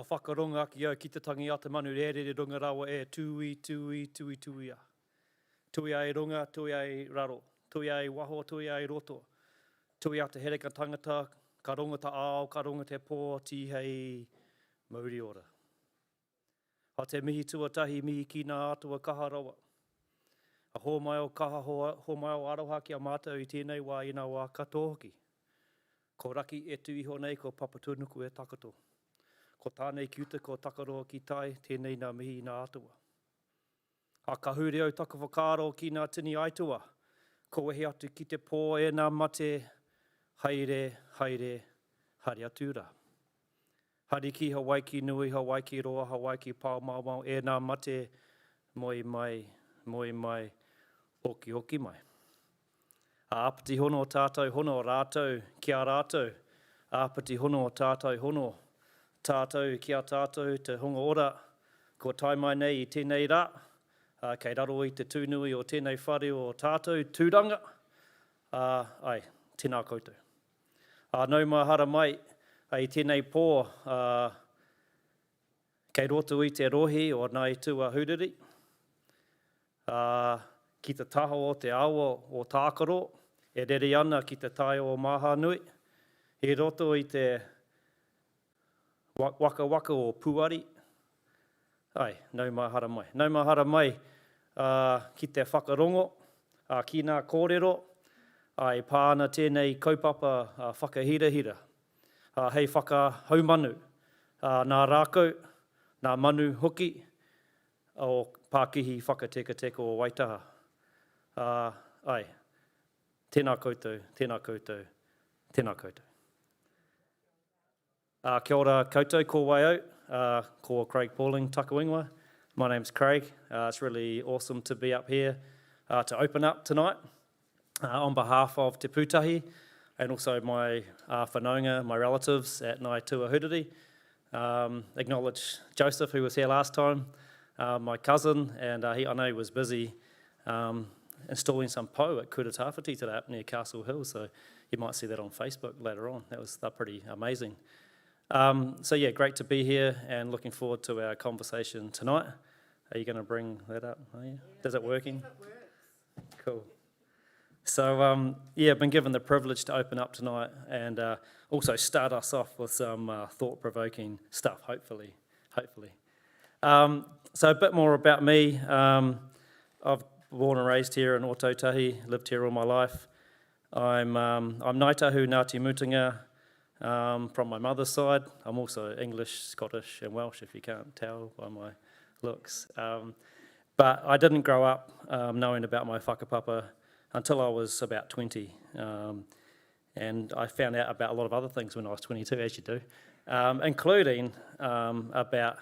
whakaronga ki au ki te tangi a te manu re runga rawa e tui a. Tui ai runga, tui ai raro, tui ai waho, tui ai roto. Tui a te hereka tangata, ka runga ta ao, ka runga te pō, ti hei mauri ora. Ha te mihi tuatahi, mihi ki nā atua kaha rawa. A ho mai o kaha, ho mai o aroha ki a mātou i tēnei wā i nā wā katoa hoki. Ko raki e tu iho nei, ko papatunuku e takato. Ko tānei ki uta, ko takaroa ki tai, tēnei nā mihi nā atua. A ka huri au taka whakaro ki nā tini aitua. Ko wehi atu ki te pō e nā mate, haere, haere, hari atura. Hari ki Hawaii nui, Hawaii ki roa, Hawaii ki pāo mau, e nā mate, moi mai, oki mai. A apati hono o tātou, hono o rātou, kia rātou. A apati hono o tātou, hono tātou, kia tātou, te honga ora. Ko tai mai nei i tēnei rā. Kei raro i te tūnui o tēnei whare o tātou, tūranga. Ai, tēnā koutou. Nau mahara mai, i tēnei pō, kei roto i te rohi o Ngāi tua huriri. Ki te taho o te awa o Ōtākaro, e rere ana ki te tai o Mahanui. E roto i te waka o Puari. Ai, nau mahara mai. Nau mahara mai ki te whakarongo, ki nā kōrero, ai pāna tēnei kaupapa whakahirahira. Hei whakahaumanu, nā rākau, nā manu hoki, o Pākihi whakatekateko o Waitaha. Ai, tēnā koutou, tēnā koutou, tēnā koutou. Kia ora koutou, ko waiau, ko Craig Pauling, Takawingwa. My name's Craig. It's really awesome to be up here to open up tonight on behalf of Te Pūtahi and also my whanaunga, my relatives at Ngāi tua huriri. Acknowledge Joseph, who was here last time, my cousin, and I know he was busy installing some po at Kuratawhiti today up near Castle Hill, so you might see that on Facebook later on. They're pretty amazing. So yeah, great to be here and looking forward to our conversation tonight. Are you going to bring that up? Are you? Yeah, is it working? It works. Cool. So yeah, I've been given the privilege to open up tonight and also start us off with some thought-provoking stuff, hopefully. So a bit more about me. I've born and raised here in Ōtautahi, lived here all my life. I'm Ngāi Tahu, Ngāti Mutunga, from my mother's side. I'm also English, Scottish and Welsh, if you can't tell by my looks. But I didn't grow up knowing about my whakapapa until I was about 20. And I found out about a lot of other things when I was 22, as you do, including about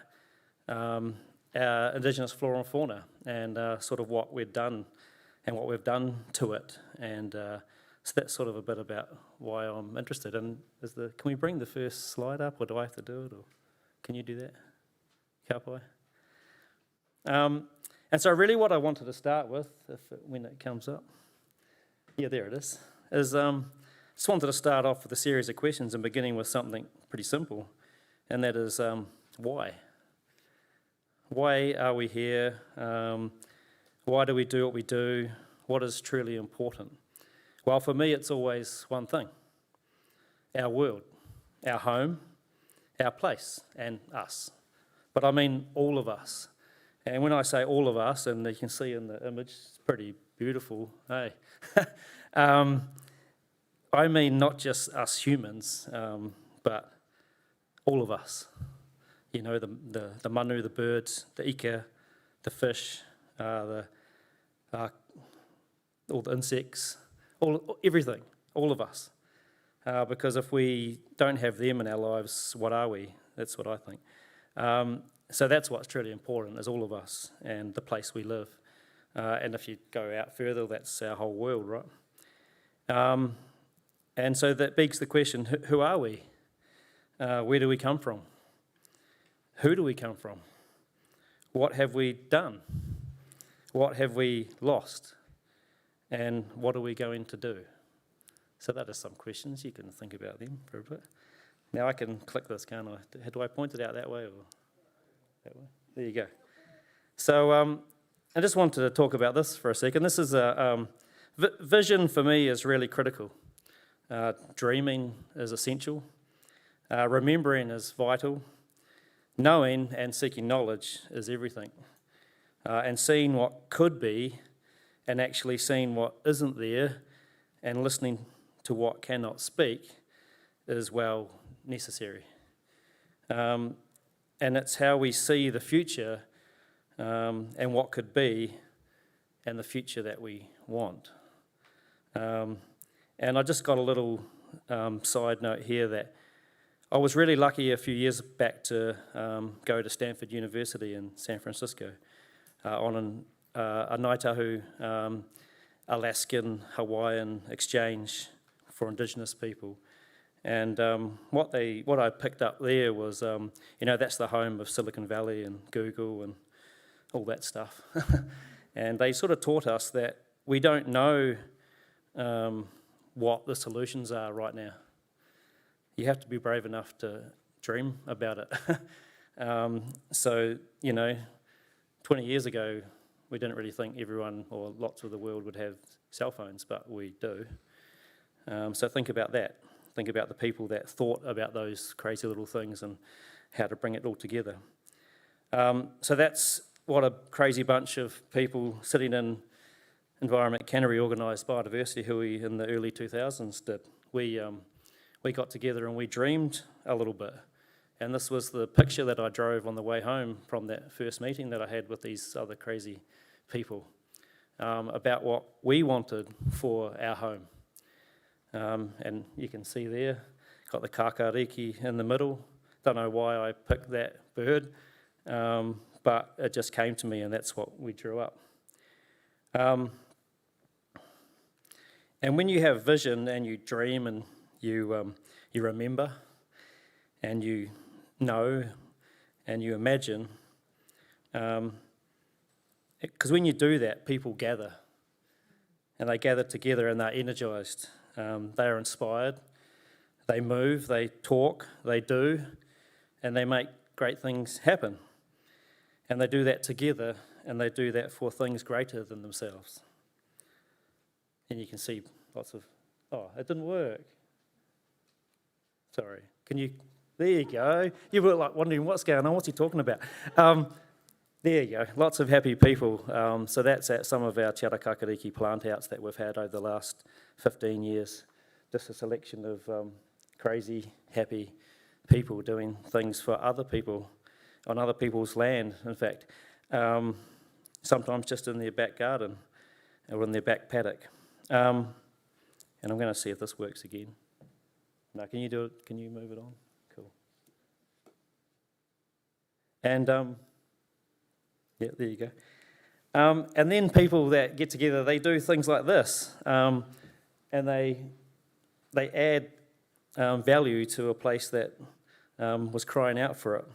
our Indigenous flora and fauna and sort of what we've done and what we've done to it. And so that's sort of a bit about why I'm interested. And can we bring the first slide up, or do I have to do it, or can you do that? Kapai? And so really what I wanted to start with, when it comes up, yeah, there it is just wanted to start off with a series of questions and beginning with something pretty simple, and that is why? Why are we here? Why do we do what we do? What is truly important? Well, for me, it's always one thing: our world, our home, our place, and us. But I mean all of us. And when I say all of us, and you can see in the image, it's pretty beautiful, hey? I mean not just us humans, but all of us. You know, the manu, the birds, the ika, the fish, all the insects, everything, all of us. Because if we don't have them in our lives, what are we? That's what I think. So that's what's truly important, is all of us and the place we live. And if you go out further, that's our whole world, right? And so that begs the question, who are we? Where do we come from? Who do we come from? What have we done? What have we lost? And what are we going to do? So that are some questions. You can think about them for a bit. Now I can click this, can't I? Do I point it out that way or that way? There you go. So I just wanted to talk about this for a second. This is vision for me is really critical. Dreaming is essential. Remembering is vital. Knowing and seeking knowledge is everything. And seeing what could be and actually seeing what isn't there and listening to what cannot speak is well necessary. And it's how we see the future and what could be and the future that we want. And I just got a little side note here that I was really lucky a few years back to go to Stanford University in San Francisco on a Ngāi Tahu Alaskan Hawaiian exchange for Indigenous people. And what I picked up there was, that's the home of Silicon Valley and Google and all that stuff. And they sort of taught us that we don't know what the solutions are right now. You have to be brave enough to dream about it. So, 20 years ago, we didn't really think everyone or lots of the world would have cell phones, but we do. So think about that. Think about the people that thought about those crazy little things and how to bring it all together. So that's what a crazy bunch of people sitting in Environment Canterbury organised biodiversity hui in the early 2000s did. We got together and we dreamed a little bit. And this was the picture that I drove on the way home from that first meeting that I had with these other crazy people about what we wanted for our home. And you can see there, got the Kākāరికి in the middle. Don't know why I picked that bird, but it just came to me and that's what we drew up. And when you have vision and you dream and you remember and you know and you imagine, because when you do that, people gather and they gather together and they're energised. They are inspired, they move, they talk, they do, and they make great things happen. And they do that together, and they do that for things greater than themselves. And you can see lots of, it didn't work. Sorry, there you go. You were like wondering what's going on, what's he talking about? There you go, lots of happy people. So that's at some of our Te Ara Kākāriki plant outs that we've had over the last 15 years. Just a selection of crazy, happy people doing things for other people, on other people's land, in fact. Sometimes just in their back garden or in their back paddock. And I'm going to see if this works again. No, can you do it? Can you move it on? Cool. And yeah, there you go. And then people that get together, they do things like this, and they add value to a place that was crying out for it.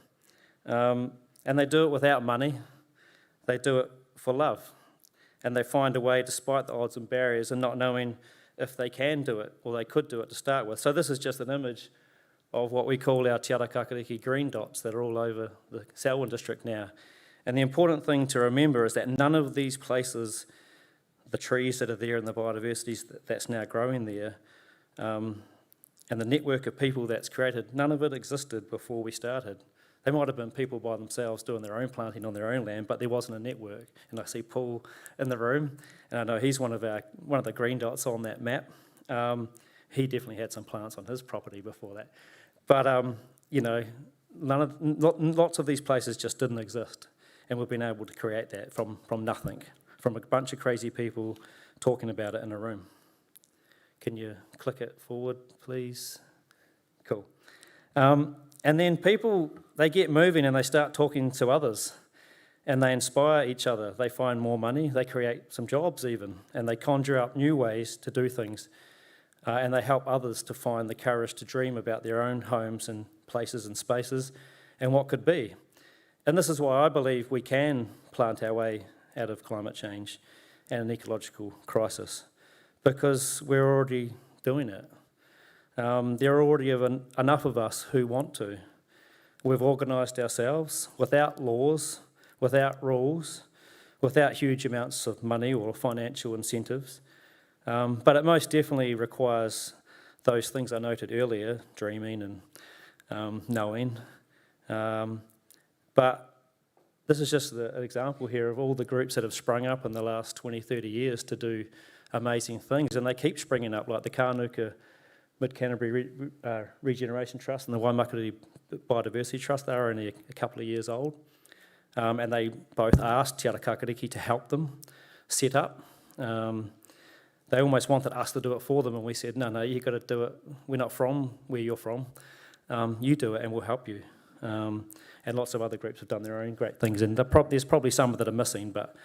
And they do it without money. They do it for love. And they find a way, despite the odds and barriers, and not knowing if they can do it or they could do it to start with. So this is just an image of what we call our Te Ara Kākāriki green dots that are all over the Selwyn district now. And the important thing to remember is that none of these places, the trees that are there and the biodiversity that's now growing there, and the network of people that's created, none of it existed before we started. They might have been people by themselves doing their own planting on their own land, but there wasn't a network. And I see Paul in the room, and I know he's one of the green dots on that map. He definitely had some plants on his property before that. But, lots of these places just didn't exist. And we've been able to create that from nothing, from a bunch of crazy people talking about it in a room. Can you click it forward, please? Cool. And then people, they get moving and they start talking to others and they inspire each other. They find more money, they create some jobs even, and they conjure up new ways to do things. And they help others to find the courage to dream about their own homes and places and spaces and what could be. And this is why I believe we can plant our way out of climate change and an ecological crisis, because we're already doing it. There are already enough of us who want to. We've organised ourselves without laws, without rules, without huge amounts of money or financial incentives. But it most definitely requires those things I noted earlier, dreaming and knowing. But this is just an example here of all the groups that have sprung up in the last 20, 30 years to do amazing things, and they keep springing up, like the Kānuka Mid-Canterbury Regeneration Trust and the Waimakere Biodiversity Trust. They're only a couple of years old, and they both asked Te Ara Kākāiki to help them set up. They almost wanted us to do it for them, and we said, no, you've got to do it. We're not from where you're from. You do it and we'll help you. And lots of other groups have done their own great things, and there's probably some that are missing, but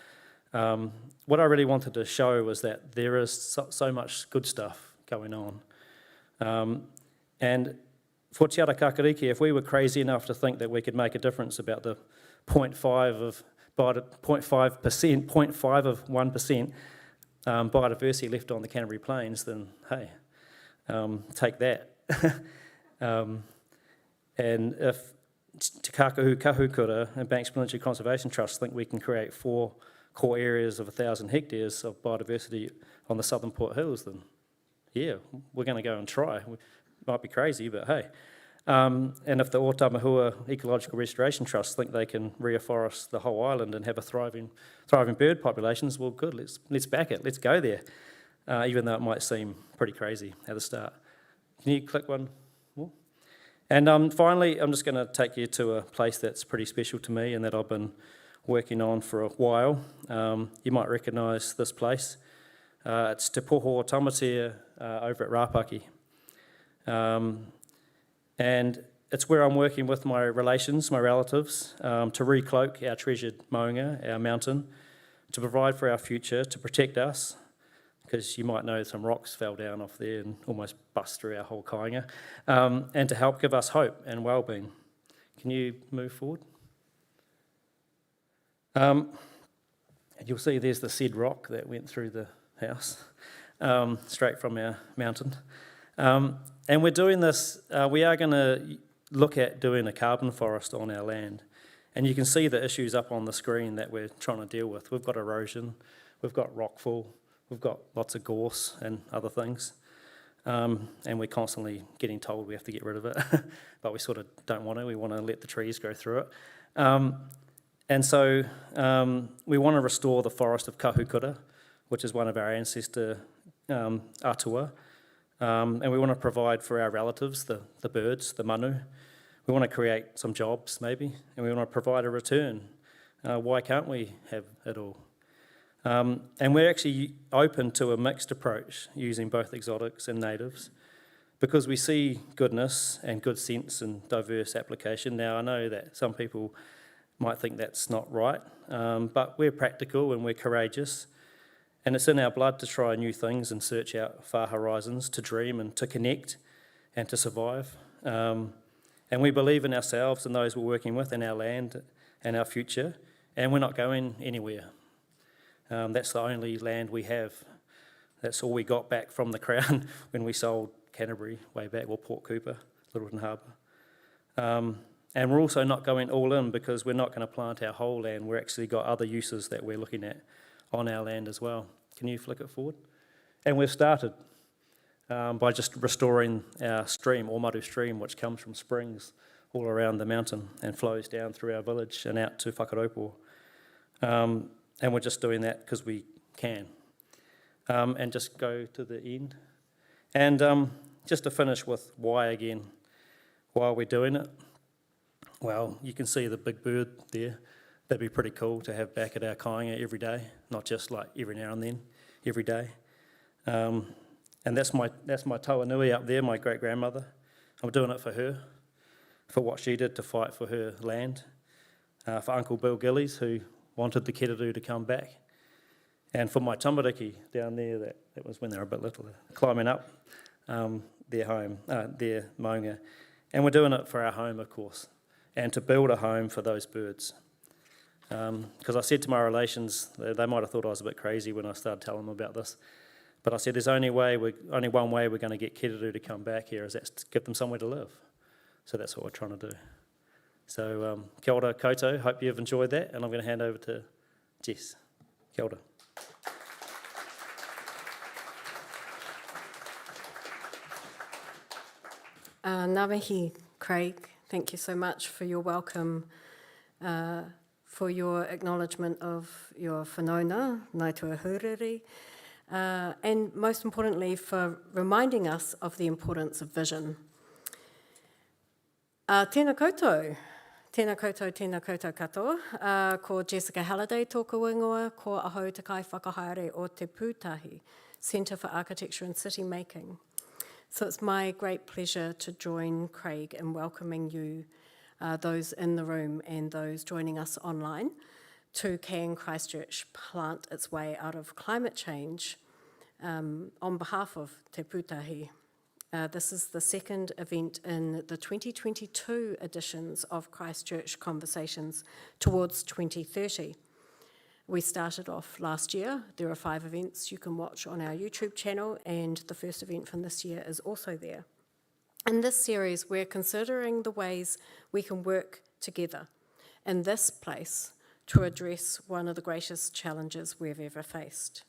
what I really wanted to show was that there is so much good stuff going on. And for Te Ara Kākāiki, if we were crazy enough to think that we could make a difference about the 0.5 of 1% biodiversity left on the Canterbury Plains, then hey, take that. And if Te Kākāhu, Kahukura and Banks Military Conservation Trust think we can create 4 core areas of 1,000 hectares of biodiversity on the southern Port Hills, then yeah, we're going to go and try. We might be crazy, but hey. And if the Ōtākaro Ecological Restoration Trust think they can reforest the whole island and have a thriving bird populations, well, good, let's back it, let's go there, even though it might seem pretty crazy at the start. Can you click one more? And finally, I'm just going to take you to a place that's pretty special to me and that I've been working on for a while. You might recognise this place. It's Te Poho Tamatea over at Rāpaki. And it's where I'm working with my relatives, to recloak our treasured maunga, our mountain, to provide for our future, to protect us, because you might know some rocks fell down off there and almost bust through our whole kāinga, and to help give us hope and well-being. Can you move forward? And you'll see there's the said rock that went through the house, straight from our mountain. And we're doing this, we are going to look at doing a carbon forest on our land. And you can see the issues up on the screen that we're trying to deal with. We've got erosion, we've got rockfall, we've got lots of gorse and other things. And we're constantly getting told we have to get rid of it, but we sort of don't want to. We want to let the trees go through it. And so we want to restore the forest of Kahukura, which is one of our ancestor atua. And we want to provide for our relatives, the birds, the manu. We want to create some jobs, maybe, and we want to provide a return. Why can't we have it all? And we're actually open to a mixed approach, using both exotics and natives, because we see goodness and good sense and diverse application. Now, I know that some people might think that's not right, but we're practical and we're courageous. And it's in our blood to try new things and search out far horizons, to dream and to connect and to survive. And we believe in ourselves and those we're working with, and our land and our future, and we're not going anywhere. That's the only land we have. That's all we got back from the Crown when we sold Canterbury way back, or Port Cooper, Littleton Harbour. And we're also not going all in, because we're not going to plant our whole land. We've actually got other uses that we're looking at on our land as well. Can you flick it forward? And we've started by just restoring our stream, Ōmaru Stream, which comes from springs all around the mountain and flows down through our village and out to Whakatau. And we're just doing that because we can. And just go to the end. And just to finish with why again, why are we doing it? Well, you can see the big bird there. That'd be pretty cool to have back at our kāinga every day, not just like every now and then, every day. And that's my taua nui up there, my great-grandmother. I'm doing it for her, for what she did to fight for her land, for Uncle Bill Gillies, who wanted the Kerry to come back, and for my tamariki down there, that was when they were a bit little, climbing up their home, their maunga. And we're doing it for our home, of course, and to build a home for those birds. Because I said to my relations, they might have thought I was a bit crazy when I started telling them about this, But I said there's only one way we're going to get Kereru to come back here, is that's to give them somewhere to live. So that's what we're trying to do. So kia ora koutou, hope you've enjoyed that, and I'm going to hand over to Jess. Kia ora. Ngā mihi, Craig. Thank you so much for your welcome, for your acknowledgement of your whanaunga, Ngāi Tuahuriri, and most importantly for reminding us of the importance of vision. Tēnā koutou, tēnā koutou katoa, ko Jessica Halliday tōku ingoa, ko ahau te kai whakahaere o te Pūtahi, Centre for Architecture and City Making. So it's my great pleasure to join Craig in welcoming you, those in the room and those joining us online, to Can Christchurch plant its way out of climate change on behalf of Te Pūtahi. This is the second event in the 2022 editions of Christchurch Conversations towards 2030. We started off last year. There are 5 events you can watch on our YouTube channel, and the first event from this year is also there. In this series, we're considering the ways we can work together in this place to address one of the greatest challenges we've ever faced.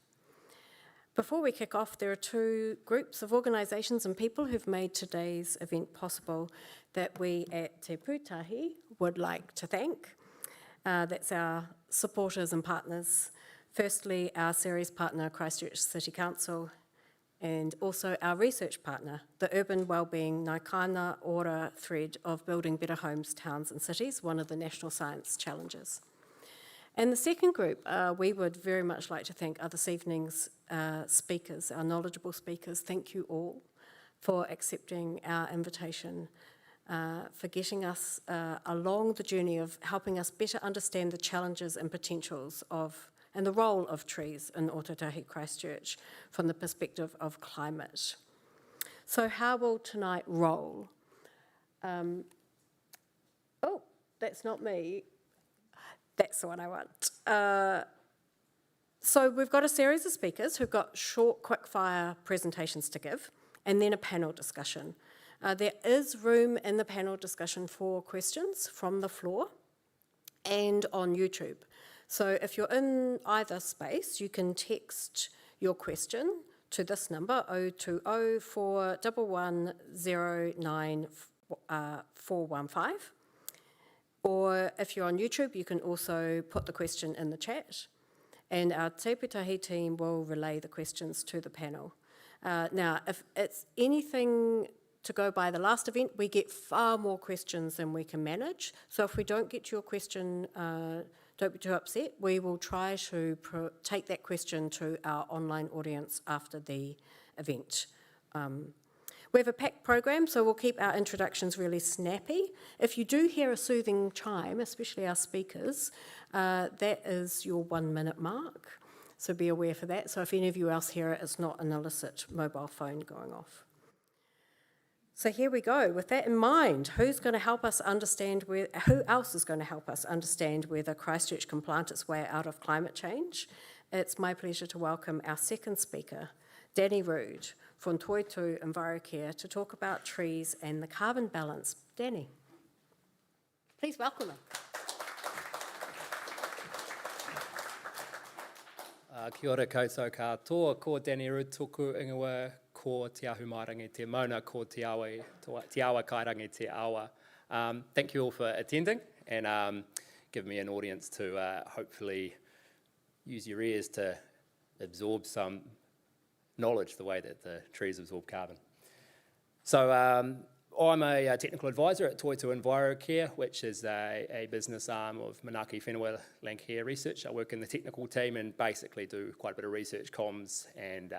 Before we kick off, there are 2 groups of organisations and people who've made today's event possible that we at Te Pūtahi would like to thank. That's our supporters and partners. Firstly, our series partner, Christchurch City Council, and also our research partner, the Urban Wellbeing Naikana Ora thread of building better homes, towns and cities, one of the national science challenges. And the second group, we would very much like to thank this evening's speakers, our knowledgeable speakers. Thank you all for accepting our invitation, for getting us along the journey of helping us better understand the challenges and potentials of and the role of trees in Ōtautahi Christchurch from the perspective of climate. So how will tonight roll? Oh, that's not me. That's the one I want. So we've got a series of speakers who've got short, quick-fire presentations to give, and then a panel discussion. There is room in the panel discussion for questions from the floor and on YouTube. So if you're in either space, you can text your question to this number, 020 411 09415. Or if you're on YouTube, you can also put the question in the chat, and our Te Pūtahi team will relay the questions to the panel. Now, if it's anything to go by the last event, we get far more questions than we can manage. So if we don't get to your question, don't be too upset. We will try to take that question to our online audience after the event. We have a packed program, so we'll keep our introductions really snappy. If you do hear a soothing chime, especially our speakers, that is your 1-minute mark. So be aware for that. So if any of you else hear it, it's not an illicit mobile phone going off. So here we go. With that in mind, who else is going to help us understand whether Christchurch can plant its way out of climate change? It's my pleasure to welcome our second speaker, Danny Rood from Toitū Envirocare, to talk about trees and the carbon balance. Danny, please welcome him. Kia ora koutou katoa, ko Danny Rood tōku ingoa, ko te ahu mairangi te mauna, ko te awa kairangi te awa. Thank you all for attending and give me an audience to hopefully use your ears to absorb some knowledge the way that the trees absorb carbon. So I'm a technical advisor at Toitū Envirocare, which is a business arm of Manaaki Whenua Landcare Research. I work in the technical team and basically do quite a bit of research comms and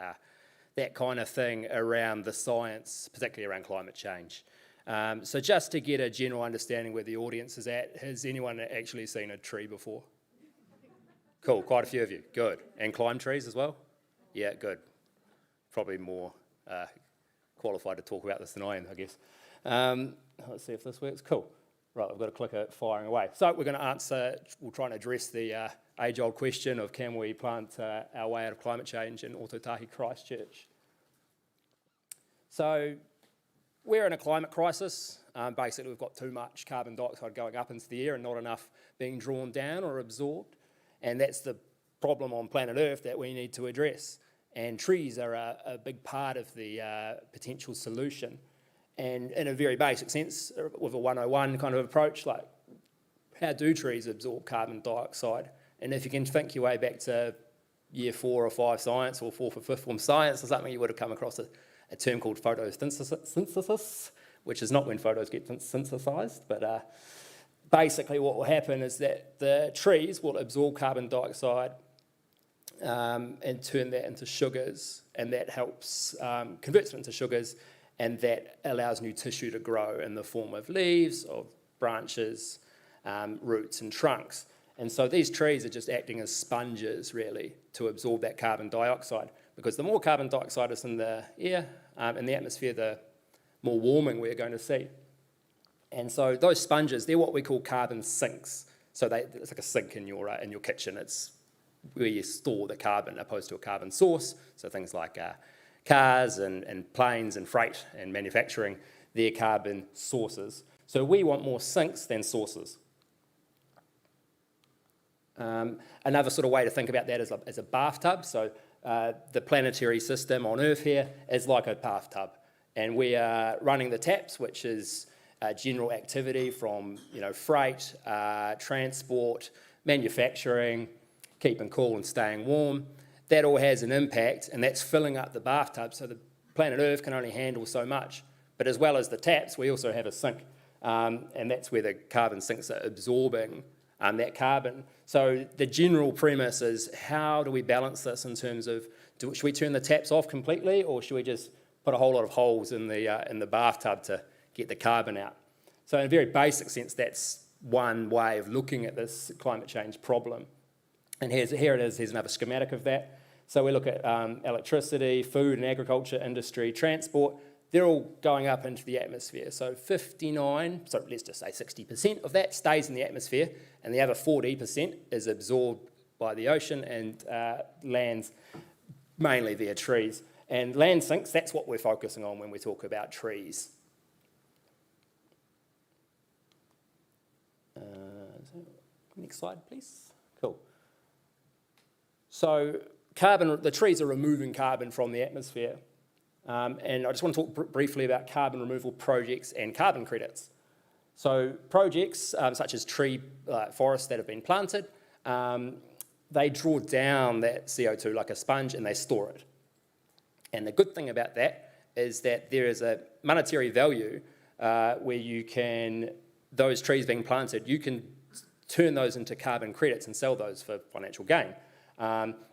that kind of thing around the science, particularly around climate change. So just to get a general understanding where the audience is at, has anyone actually seen a tree before? Cool, quite a few of you, good. And climb trees as well? Yeah, good. Probably more qualified to talk about this than I am, I guess. Let's see if this works. Cool. Right, I've got a clicker firing away. So we're going to answer, we'll try and address the age-old question of can we plant our way out of climate change in Ōtākaro, Christchurch. So we're in a climate crisis. Basically, we've got too much carbon dioxide going up into the air and not enough being drawn down or absorbed. And that's the problem on planet Earth that we need to address. And trees are a big part of the potential solution. And in a very basic sense, with a 101 kind of approach, like how do trees absorb carbon dioxide? And if you can think your way back to year 4 or 5 science or 4th or 5th form science or something, you would have come across a term called photosynthesis, which is not when photos get synthesized, but basically what will happen is that the trees will absorb carbon dioxide and turn that into sugars, and that helps converts it into sugars, and that allows new tissue to grow in the form of leaves, of branches, roots and trunks. And so these trees are just acting as sponges, really, to absorb that carbon dioxide, because the more carbon dioxide is in the air, in the atmosphere, the more warming we're going to see. And so those sponges, they're what we call carbon sinks. So it's like a sink in your kitchen. It's where you store the carbon opposed to a carbon source. So things like cars and planes and freight and manufacturing, they're carbon sources. So we want more sinks than sources. Another sort of way to think about that is a bathtub. So the planetary system on Earth here is like a bathtub. And we are running the taps, which is general activity from freight, transport, manufacturing, keeping cool and staying warm. That all has an impact, and that's filling up the bathtub, so the planet Earth can only handle so much. But as well as the taps, we also have a sink, and that's where the carbon sinks are absorbing that carbon. So the general premise is, how do we balance this in terms of, should we turn the taps off completely, or should we just put a whole lot of holes in the bathtub to get the carbon out? So in a very basic sense, that's one way of looking at this climate change problem. And here it is, here's another schematic of that. So we look at electricity, food and agriculture industry, transport, they're all going up into the atmosphere. So 59, so let's just say 60% of that stays in the atmosphere, and the other 40% is absorbed by the ocean and lands mainly via trees. And land sinks, that's what we're focusing on when we talk about trees. Next slide, please. Cool. So the trees are removing carbon from the atmosphere. And I just want to talk briefly about carbon removal projects and carbon credits. So projects such as tree forests that have been planted, they draw down that CO2 like a sponge and they store it. And the good thing about that is that there is a monetary value where you can, those trees being planted, you can turn those into carbon credits and sell those for financial gain.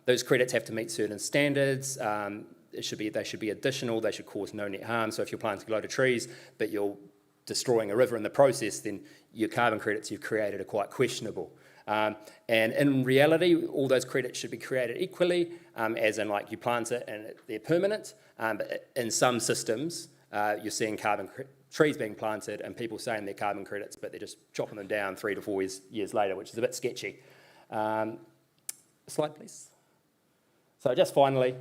Those credits have to meet certain standards. They should be additional. They should cause no net harm. So if you're planting a load of trees, but you're destroying a river in the process, then your carbon credits you've created are quite questionable. And in reality, all those credits should be created equally, as in like you plant it and they're permanent. But in some systems, you're seeing trees being planted and people saying they're carbon credits, but they're just chopping them down 3 to 4 years later, which is a bit sketchy. Slide, please. So just finally,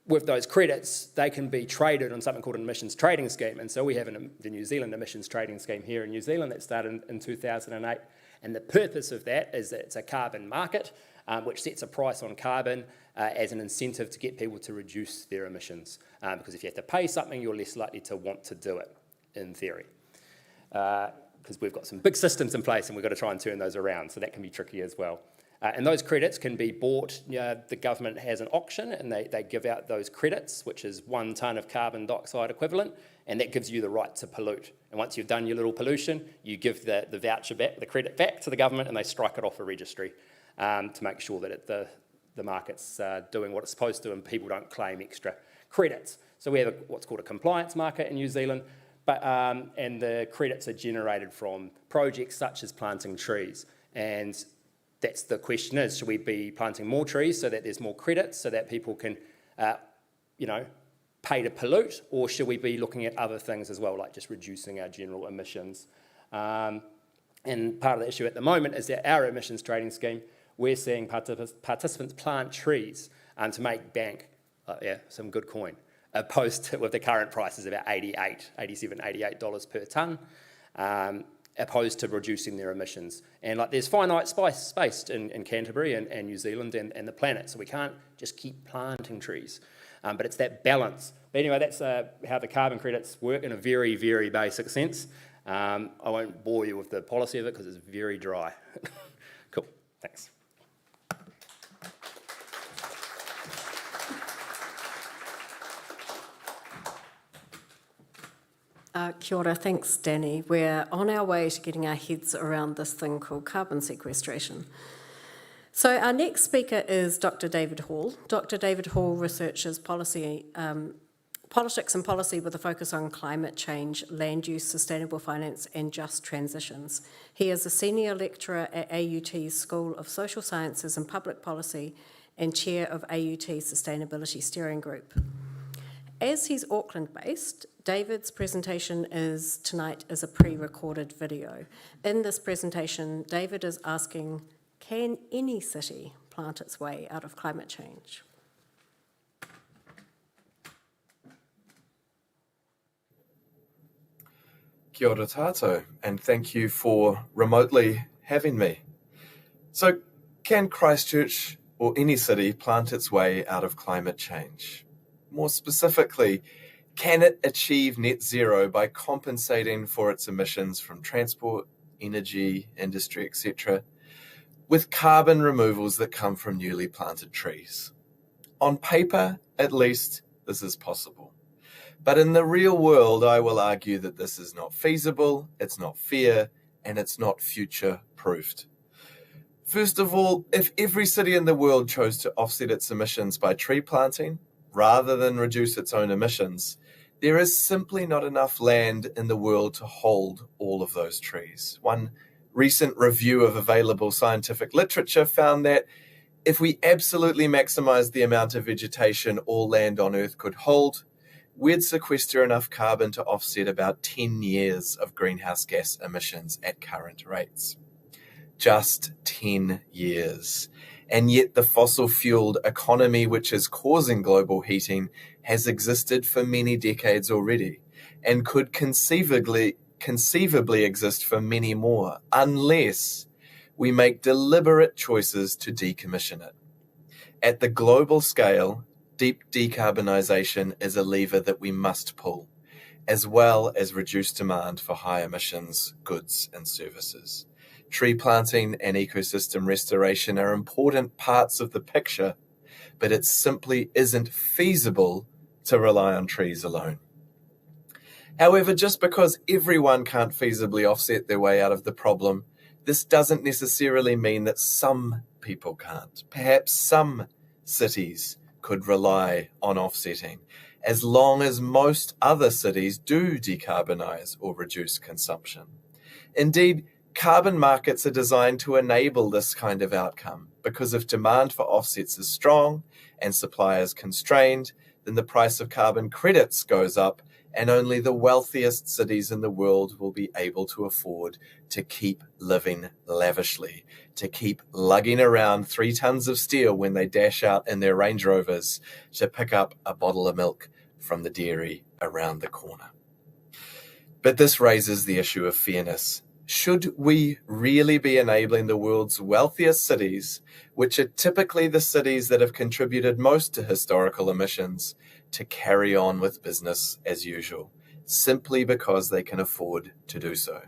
with those credits, they can be traded on something called an emissions trading scheme. And so we have the New Zealand emissions trading scheme here in New Zealand that started in 2008. And the purpose of that is that it's a carbon market, which sets a price on carbon as an incentive to get people to reduce their emissions. Because if you have to pay something, you're less likely to want to do it, in theory. Because we've got some big systems in place and we've got to try and turn those around. So that can be tricky as well. And those credits can be bought. The government has an auction and they give out those credits, which is 1 tonne of carbon dioxide equivalent, and that gives you the right to pollute. And once you've done your little pollution, you give the voucher back, the credit back to the government, and they strike it off a registry to make sure that the market's doing what it's supposed to and people don't claim extra credits. So we have what's called a compliance market in New Zealand, and the credits are generated from projects such as planting trees. And that's the question is, should we be planting more trees so that there's more credits so that people can, pay to pollute, or should we be looking at other things as well, like just reducing our general emissions? And part of the issue at the moment is that our emissions trading scheme, we're seeing participants plant trees to make bank, some good coin, opposed to with the current prices about $88 per tonne, opposed to reducing their emissions. And like there's finite space in Canterbury and New Zealand and the planet, so we can't just keep planting trees. But it's that balance. But anyway, that's how the carbon credits work in a very, very basic sense. I won't bore you with the policy of it because it's very dry. Cool, thanks. Kia ora, thanks Danny. We're on our way to getting our heads around this thing called carbon sequestration. So our next speaker is Dr. David Hall. Dr. David Hall researches politics and policy with a focus on climate change, land use, sustainable finance and just transitions. He is a senior lecturer at AUT's School of Social Sciences and Public Policy and chair of AUT's Sustainability Steering Group. As he's Auckland-based, David's presentation tonight is a pre-recorded video. In this presentation, David is asking, can any city plant its way out of climate change? Kia ora tātou, and thank you for remotely having me. So, can Christchurch or any city plant its way out of climate change? More specifically, can it achieve net zero by compensating for its emissions from transport, energy, industry, etc., with carbon removals that come from newly planted trees? On paper, at least, this is possible. But in the real world, I will argue that this is not feasible, it's not fair, and it's not future-proofed. First of all, if every city in the world chose to offset its emissions by tree planting, rather than reduce its own emissions, there is simply not enough land in the world to hold all of those trees. One recent review of available scientific literature found that if we absolutely maximize the amount of vegetation all land on Earth could hold, we'd sequester enough carbon to offset about 10 years of greenhouse gas emissions at current rates. Just 10 years. And yet the fossil-fueled economy which is causing global heating has existed for many decades already and could conceivably exist for many more unless we make deliberate choices to decommission it. At the global scale, deep decarbonisation is a lever that we must pull, as well as reduce demand for high emissions goods and services. Tree planting and ecosystem restoration are important parts of the picture, but it simply isn't feasible to rely on trees alone. However, just because everyone can't feasibly offset their way out of the problem, this doesn't necessarily mean that some people can't. Perhaps some cities could rely on offsetting, as long as most other cities do decarbonise or reduce consumption. Indeed, carbon markets are designed to enable this kind of outcome, because if demand for offsets is strong and supply is constrained, then the price of carbon credits goes up, and only the wealthiest cities in the world will be able to afford to keep living lavishly, to keep lugging around 3 tons of steel when they dash out in their Range Rovers to pick up a bottle of milk from the dairy around the corner. But this raises the issue of fairness. Should we really be enabling the world's wealthiest cities, which are typically the cities that have contributed most to historical emissions, to carry on with business as usual, simply because they can afford to do so?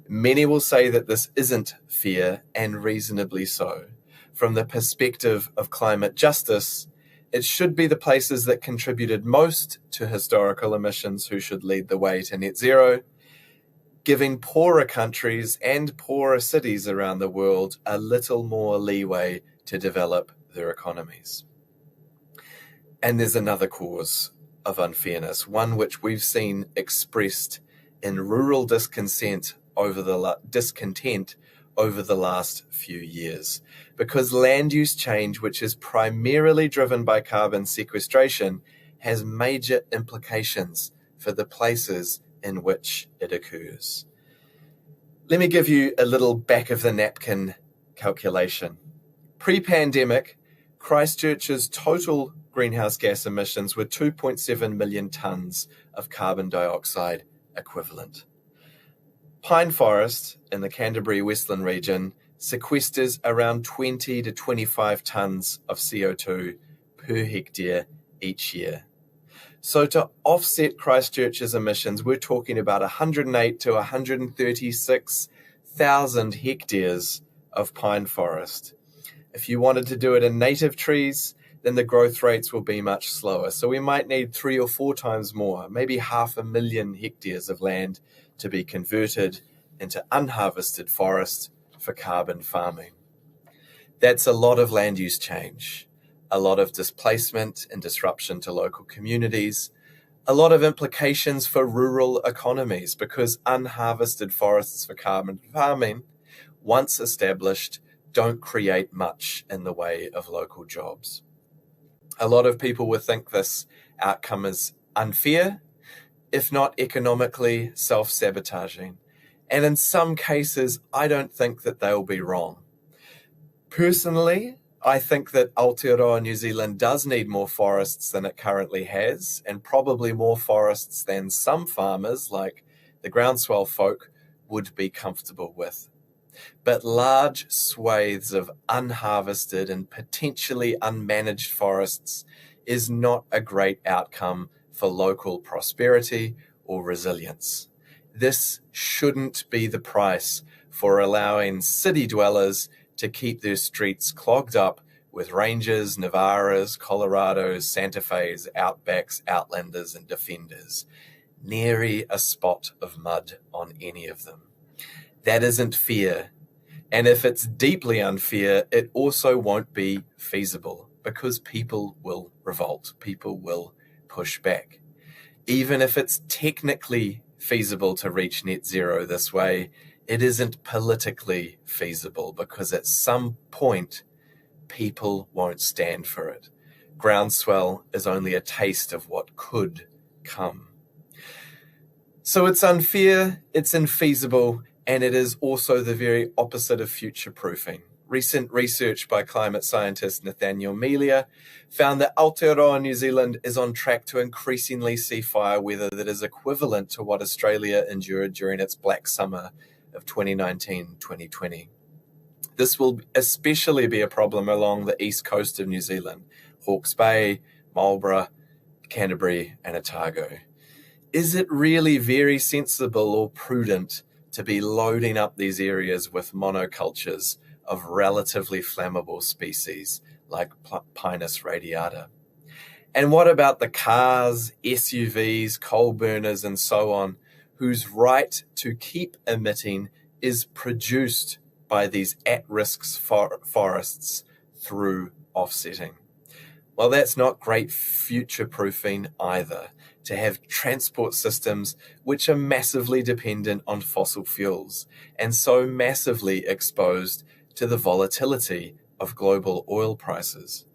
Many will say that this isn't fair, and reasonably so. From the perspective of climate justice, it should be the places that contributed most to historical emissions who should lead the way to net zero, giving poorer countries and poorer cities around the world a little more leeway to develop their economies. And there's another cause of unfairness, one which we've seen expressed in rural discontent over the last few years. Because land use change, which is primarily driven by carbon sequestration, has major implications for the places in which it occurs. Let me give you a little back-of-the-napkin calculation. Pre-pandemic, Christchurch's total greenhouse gas emissions were 2.7 million tonnes of carbon dioxide equivalent. Pine forest in the Canterbury Westland region sequesters around 20 to 25 tonnes of CO2 per hectare each year. So to offset Christchurch's emissions, we're talking about 108 to 136,000 hectares of pine forest. If you wanted to do it in native trees, then the growth rates will be much slower. So we might need 3 or 4 times more, maybe 500,000 hectares of land to be converted into unharvested forest for carbon farming. That's a lot of land use change, a lot of displacement and disruption to local communities, a lot of implications for rural economies because unharvested forests for carbon farming, once established, don't create much in the way of local jobs. A lot of people would think this outcome is unfair, if not economically self-sabotaging. And in some cases, I don't think that they'll be wrong. Personally, I think that Aotearoa New Zealand does need more forests than it currently has, and probably more forests than some farmers, like the groundswell folk, would be comfortable with. But large swathes of unharvested and potentially unmanaged forests is not a great outcome for local prosperity or resilience. This shouldn't be the price for allowing city dwellers to keep their streets clogged up with Rangers, Navaras, Colorados, Santa Fe's, Outbacks, Outlanders, and Defenders. Nary a spot of mud on any of them. That isn't fair. And if it's deeply unfair, it also won't be feasible because people will revolt. People will push back. Even if it's technically feasible to reach net zero this way, it isn't politically feasible because at some point, people won't stand for it. Groundswell is only a taste of what could come. So it's unfair, it's infeasible, and it is also the very opposite of future-proofing. Recent research by climate scientist Nathaniel Melia found that Aotearoa New Zealand is on track to increasingly see fire weather that is equivalent to what Australia endured during its black summer of 2019-2020. This will especially be a problem along the east coast of New Zealand, Hawke's Bay, Marlborough, Canterbury, and Ōtākaro. Is it really very sensible or prudent to be loading up these areas with monocultures of relatively flammable species like Pinus radiata? And what about the cars, SUVs, coal burners, and so on, whose right to keep emitting is produced by these at-risk forests through offsetting? Well, that's not great future-proofing either, to have transport systems which are massively dependent on fossil fuels and so massively exposed to the volatility of global oil prices.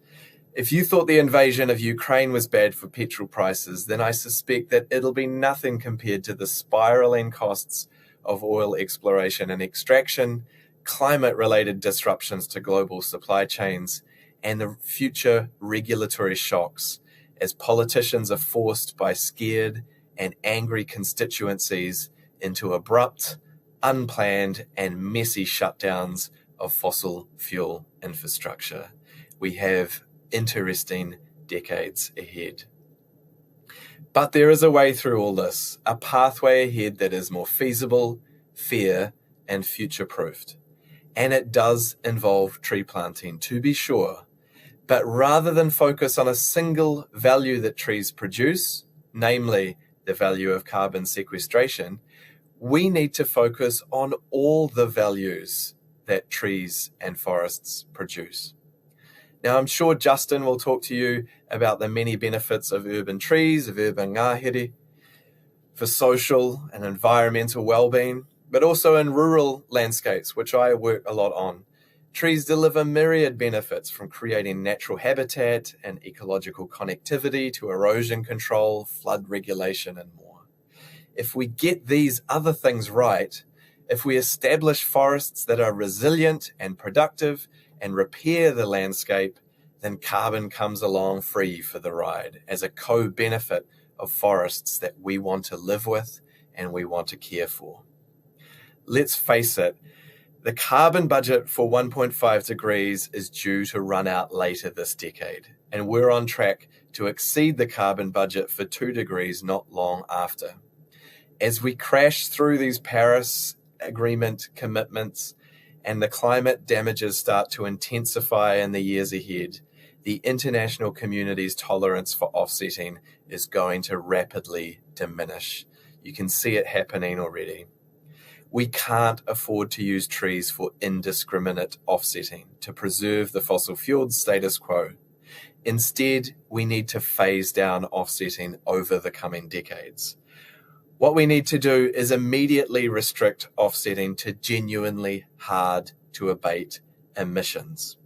If you thought the invasion of Ukraine was bad for petrol prices, then I suspect that it'll be nothing compared to the spiraling costs of oil exploration and extraction, climate-related disruptions to global supply chains, and the future regulatory shocks as politicians are forced by scared and angry constituencies into abrupt, unplanned, and messy shutdowns of fossil fuel infrastructure. We have interesting decades ahead. But there is a way through all this, a pathway ahead that is more feasible, fair, and future-proofed. And it does involve tree planting, to be sure. But rather than focus on a single value that trees produce, namely the value of carbon sequestration, we need to focus on all the values that trees and forests produce. Now, I'm sure Justin will talk to you about the many benefits of urban trees, of urban ngahere, for social and environmental well-being, but also in rural landscapes, which I work a lot on. Trees deliver myriad benefits, from creating natural habitat and ecological connectivity to erosion control, flood regulation, and more. If we get these other things right, if we establish forests that are resilient and productive and repair the landscape, then carbon comes along free for the ride as a co-benefit of forests that we want to live with and we want to care for. Let's face it, the carbon budget for 1.5 degrees is due to run out later this decade, and we're on track to exceed the carbon budget for 2 degrees not long after. As we crash through these Paris Agreement commitments and the climate damages start to intensify in the years ahead, the international community's tolerance for offsetting is going to rapidly diminish. You can see it happening already. We can't afford to use trees for indiscriminate offsetting to preserve the fossil fueled status quo. Instead, we need to phase down offsetting over the coming decades. What we need to do is immediately restrict offsetting to genuinely hard to abate emissions.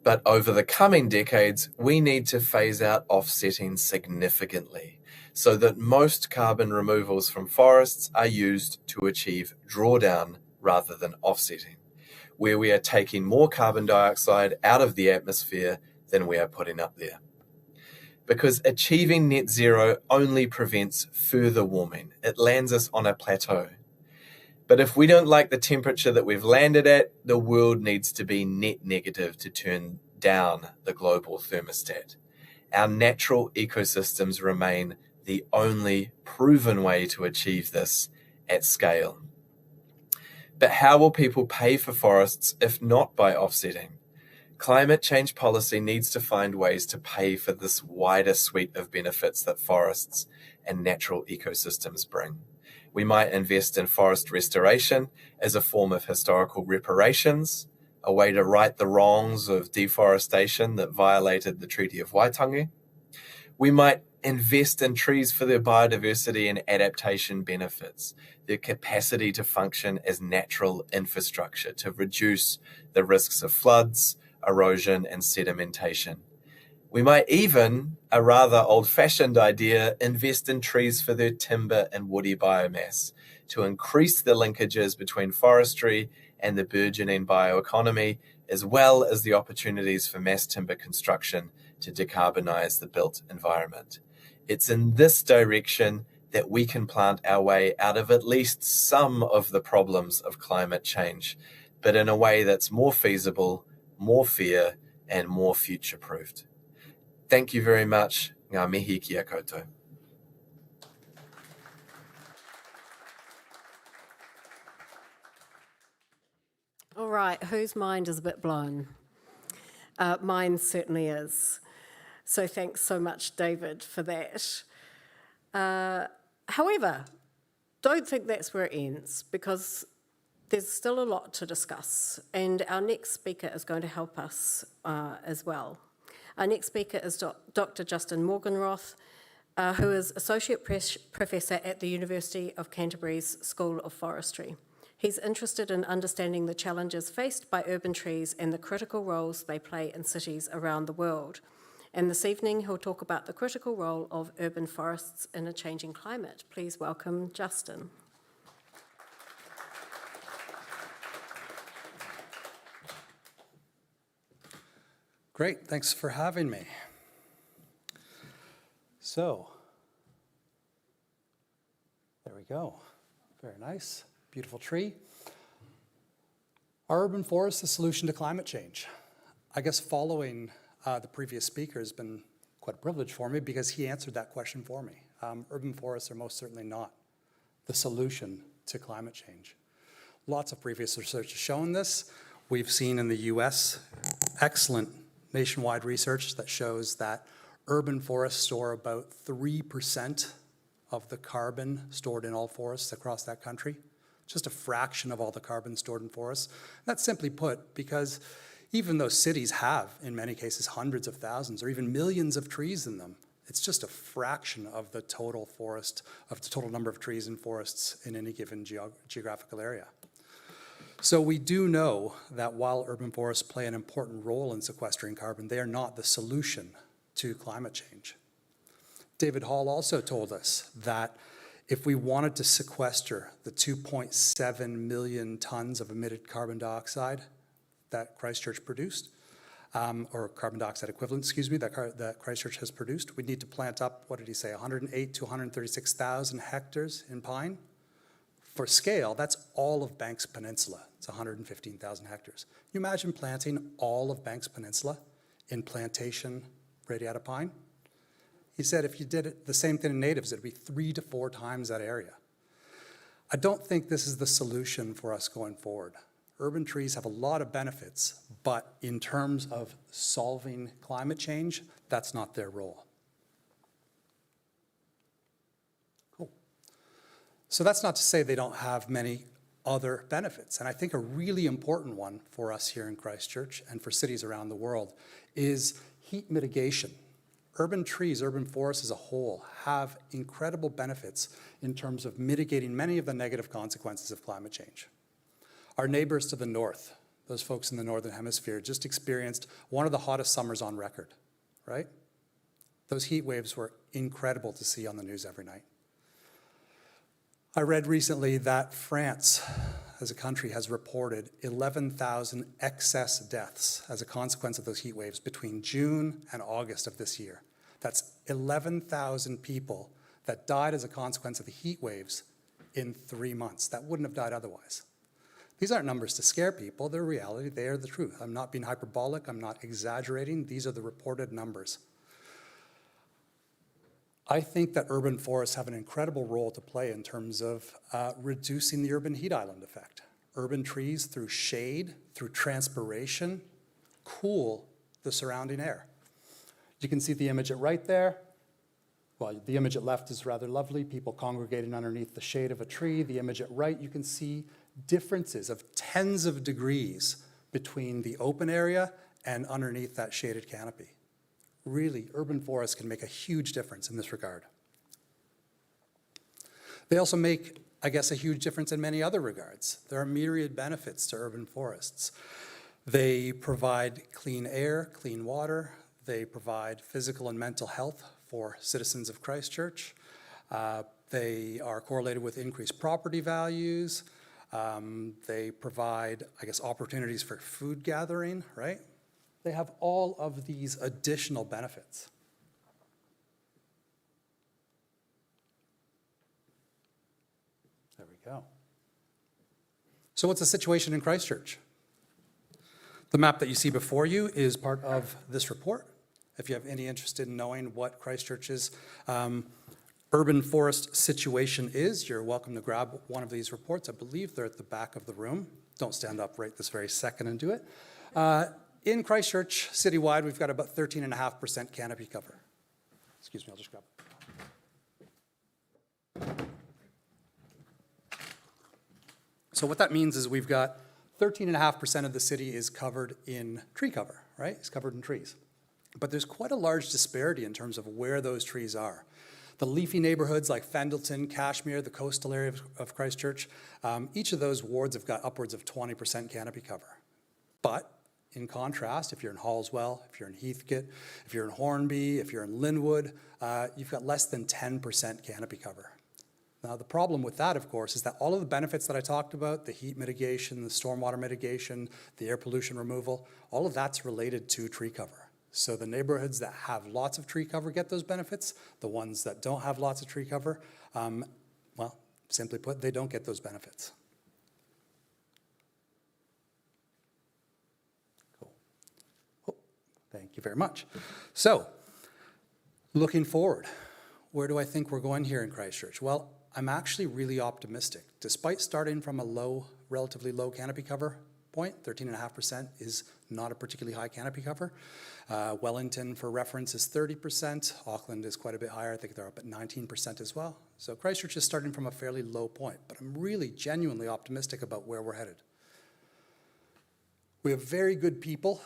But over the coming decades, we need to phase out offsetting significantly so that most carbon removals from forests are used to achieve drawdown rather than offsetting, where we are taking more carbon dioxide out of the atmosphere than we are putting up there. Because achieving net zero only prevents further warming. It lands us on a plateau. But if we don't like the temperature that we've landed at, the world needs to be net negative to turn down the global thermostat. Our natural ecosystems remain the only proven way to achieve this at scale. But how will people pay for forests if not by offsetting? Climate change policy needs to find ways to pay for this wider suite of benefits that forests and natural ecosystems bring. We might invest in forest restoration as a form of historical reparations, a way to right the wrongs of deforestation that violated the Treaty of Waitangi. We might invest in trees for their biodiversity and adaptation benefits, their capacity to function as natural infrastructure to reduce the risks of floods, erosion, and sedimentation. We might even, a rather old-fashioned idea, invest in trees for their timber and woody biomass to increase the linkages between forestry and the burgeoning bioeconomy, as well as the opportunities for mass timber construction to decarbonize the built environment. It's in this direction that we can plant our way out of at least some of the problems of climate change, but in a way that's more feasible, more fair, and more future-proofed. Thank you very much. Ngā mihi kia koutou. All right, whose mind is a bit blown? Mine certainly is. So thanks so much, David, for that. However, don't think that's where it ends, because there's still a lot to discuss, and our next speaker is going to help us as well. Our next speaker is Dr. Justin Morgenroth, who is Associate Professor at the University of Canterbury's School of Forestry. He's interested in understanding the challenges faced by urban trees and the critical roles they play in cities around the world. And this evening, he'll talk about the critical role of urban forests in a changing climate. Please welcome Justin. Great, thanks for having me. So, there we go. Very nice, beautiful tree. Are urban forests the solution to climate change? I guess following the previous speaker has been quite a privilege for me because he answered that question for me. Urban forests are most certainly not the solution to climate change. Lots of previous research has shown this. We've seen in the US excellent nationwide research that shows that urban forests store about 3% of the carbon stored in all forests across that country. Just a fraction of all the carbon stored in forests. That's simply put because even though cities have, in many cases, hundreds of thousands or even millions of trees in them, it's just a fraction of the total forest, of the total number of trees in forests in any given geographical area. So we do know that while urban forests play an important role in sequestering carbon, they are not the solution to climate change. David Hall also told us that if we wanted to sequester the 2.7 million tons of emitted carbon dioxide that Christchurch produced, or carbon dioxide equivalent, excuse me, that Christchurch has produced, we'd need to plant up, what did he say, 108 to 136,000 hectares in pine. For scale, that's all of Banks Peninsula. It's 115,000 hectares. Can you imagine planting all of Banks Peninsula in plantation radiata pine? He said if you did it, the same thing in natives, it'd be 3 to 4 times that area. I don't think this is the solution for us going forward. Urban trees have a lot of benefits, but in terms of solving climate change, that's not their role. Cool. So that's not to say they don't have many other benefits. And I think a really important one for us here in Christchurch and for cities around the world is heat mitigation. Urban trees, urban forests as a whole, have incredible benefits in terms of mitigating many of the negative consequences of climate change. Our neighbors to the north, those folks in the Northern Hemisphere, just experienced one of the hottest summers on record, right? Those heat waves were incredible to see on the news every night. I read recently that France, as a country, has reported 11,000 excess deaths as a consequence of those heat waves between June and August of this year. That's 11,000 people that died as a consequence of the heat waves in 3 months. That wouldn't have died otherwise. These aren't numbers to scare people. They're reality. They are the truth. I'm not being hyperbolic. I'm not exaggerating. These are the reported numbers. I think that urban forests have an incredible role to play in terms of reducing the urban heat island effect. Urban trees, through shade, through transpiration, cool the surrounding air. You can see the image at right there. Well, the image at left is rather lovely, people congregating underneath the shade of a tree. The image at right, you can see differences of tens of degrees between the open area and underneath that shaded canopy. Really, urban forests can make a huge difference in this regard. They also make, I guess, a huge difference in many other regards. There are myriad benefits to urban forests. They provide clean air, clean water. They provide physical and mental health for citizens of Christchurch. They are correlated with increased property values. They provide, I guess, opportunities for food gathering, right? They have all of these additional benefits. There we go. So what's the situation in Christchurch? The map that you see before you is part of this report. If you have any interest in knowing what Christchurch's urban forest situation is, you're welcome to grab one of these reports. I believe they're at the back of the room. Don't stand up right this very second and do it. In Christchurch, citywide, we've got about 13.5% canopy cover. Excuse me, I'll just grab it. So what that means is we've got 13.5% of the city is covered in tree cover, right? It's covered in trees. But there's quite a large disparity in terms of where those trees are. The leafy neighborhoods like Fendleton, Cashmere, the coastal area of Christchurch, each of those wards have got upwards of 20% canopy cover. But in contrast, if you're in Hallswell, if you're in Heathcote, if you're in Hornby, if you're in Linwood, you've got less than 10% canopy cover. Now, the problem with that, of course, is that all of the benefits that I talked about, the heat mitigation, the stormwater mitigation, the air pollution removal, all of that's related to tree cover. So the neighborhoods that have lots of tree cover get those benefits. The ones that don't have lots of tree cover, well, simply put, they don't get those benefits. Cool. Oh, thank you very much. So, looking forward, where do I think we're going here in Christchurch? Well, I'm actually really optimistic. Despite starting from a relatively low canopy cover point, 13.5% is not a particularly high canopy cover. Wellington, for reference, is 30%. Auckland is quite a bit higher. I think they're up at 19% as well. So Christchurch is starting from a fairly low point, but I'm really genuinely optimistic about where we're headed. We have very good people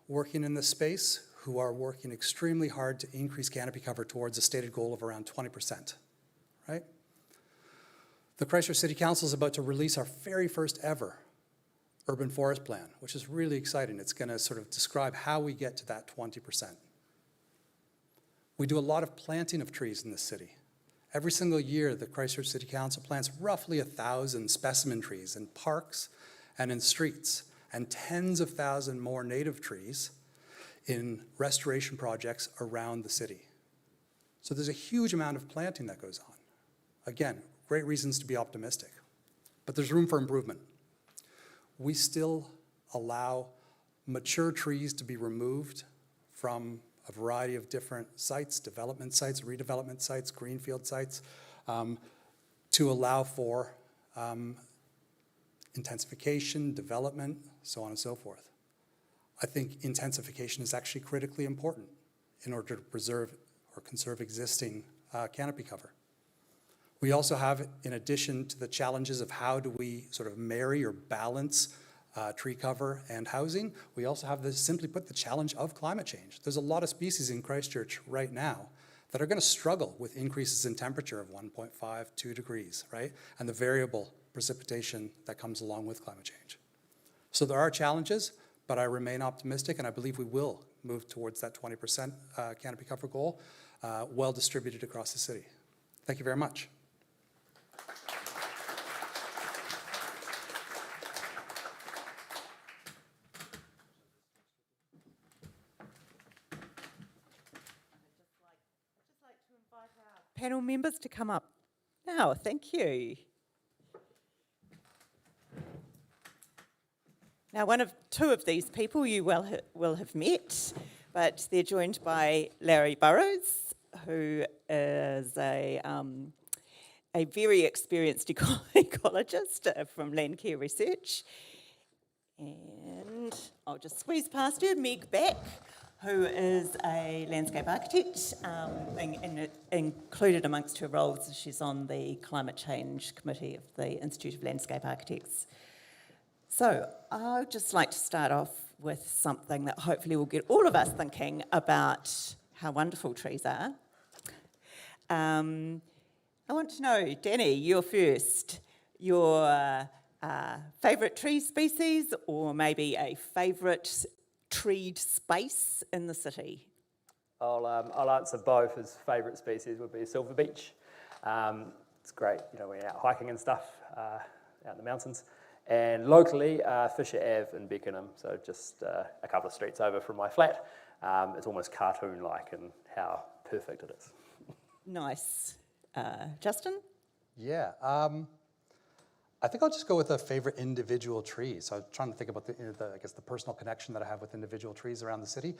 working in this space who are working extremely hard to increase canopy cover towards a stated goal of around 20%, right? The Christchurch City Council is about to release our very first ever urban forest plan, which is really exciting. It's going to sort of describe how we get to that 20%. We do a lot of planting of trees in the city. Every single year, the Christchurch City Council plants roughly 1,000 specimen trees in parks and in streets, and tens of thousands more native trees in restoration projects around the city. So there's a huge amount of planting that goes on. Again, great reasons to be optimistic, but there's room for improvement. We still allow mature trees to be removed from a variety of different sites, development sites, redevelopment sites, greenfield sites, to allow for intensification, development, so on and so forth. I think intensification is actually critically important in order to preserve or conserve existing canopy cover. We also have, in addition to the challenges of how do we sort of marry or balance tree cover and housing, we also have simply put, the challenge of climate change. There's a lot of species in Christchurch right now that are going to struggle with increases in temperature of 1.5, 2 degrees, right? And the variable precipitation that comes along with climate change. So there are challenges, but I remain optimistic, and I believe we will move towards that 20% canopy cover goal, well distributed across the city. Thank you very much. Panel members to come up now. Thank you. Now, two of these people you will have met, but they're joined by Larry Burrows, who is a very experienced ecologist from Landcare Research. And I'll just squeeze past her, Meg Back, who is a landscape architect, and included amongst her roles, she's on the Climate Change Committee of the Institute of Landscape Architects. So I'd just like to start off with something that hopefully will get all of us thinking about how wonderful trees are. I want to know, Danny, you're first, your favourite tree species, or maybe a favourite treed space in the city? I'll answer both. As favourite species would be silver beech. It's great, you know, we're out hiking and stuff out in the mountains. And locally, Fisher Ave in Beckenham, so just a couple of streets over from my flat. It's almost cartoon-like in how perfect it is. Nice. Justin? Yeah, I think I'll just go with a favorite individual tree. So I'm trying to think about the personal connection that I have with individual trees around the city.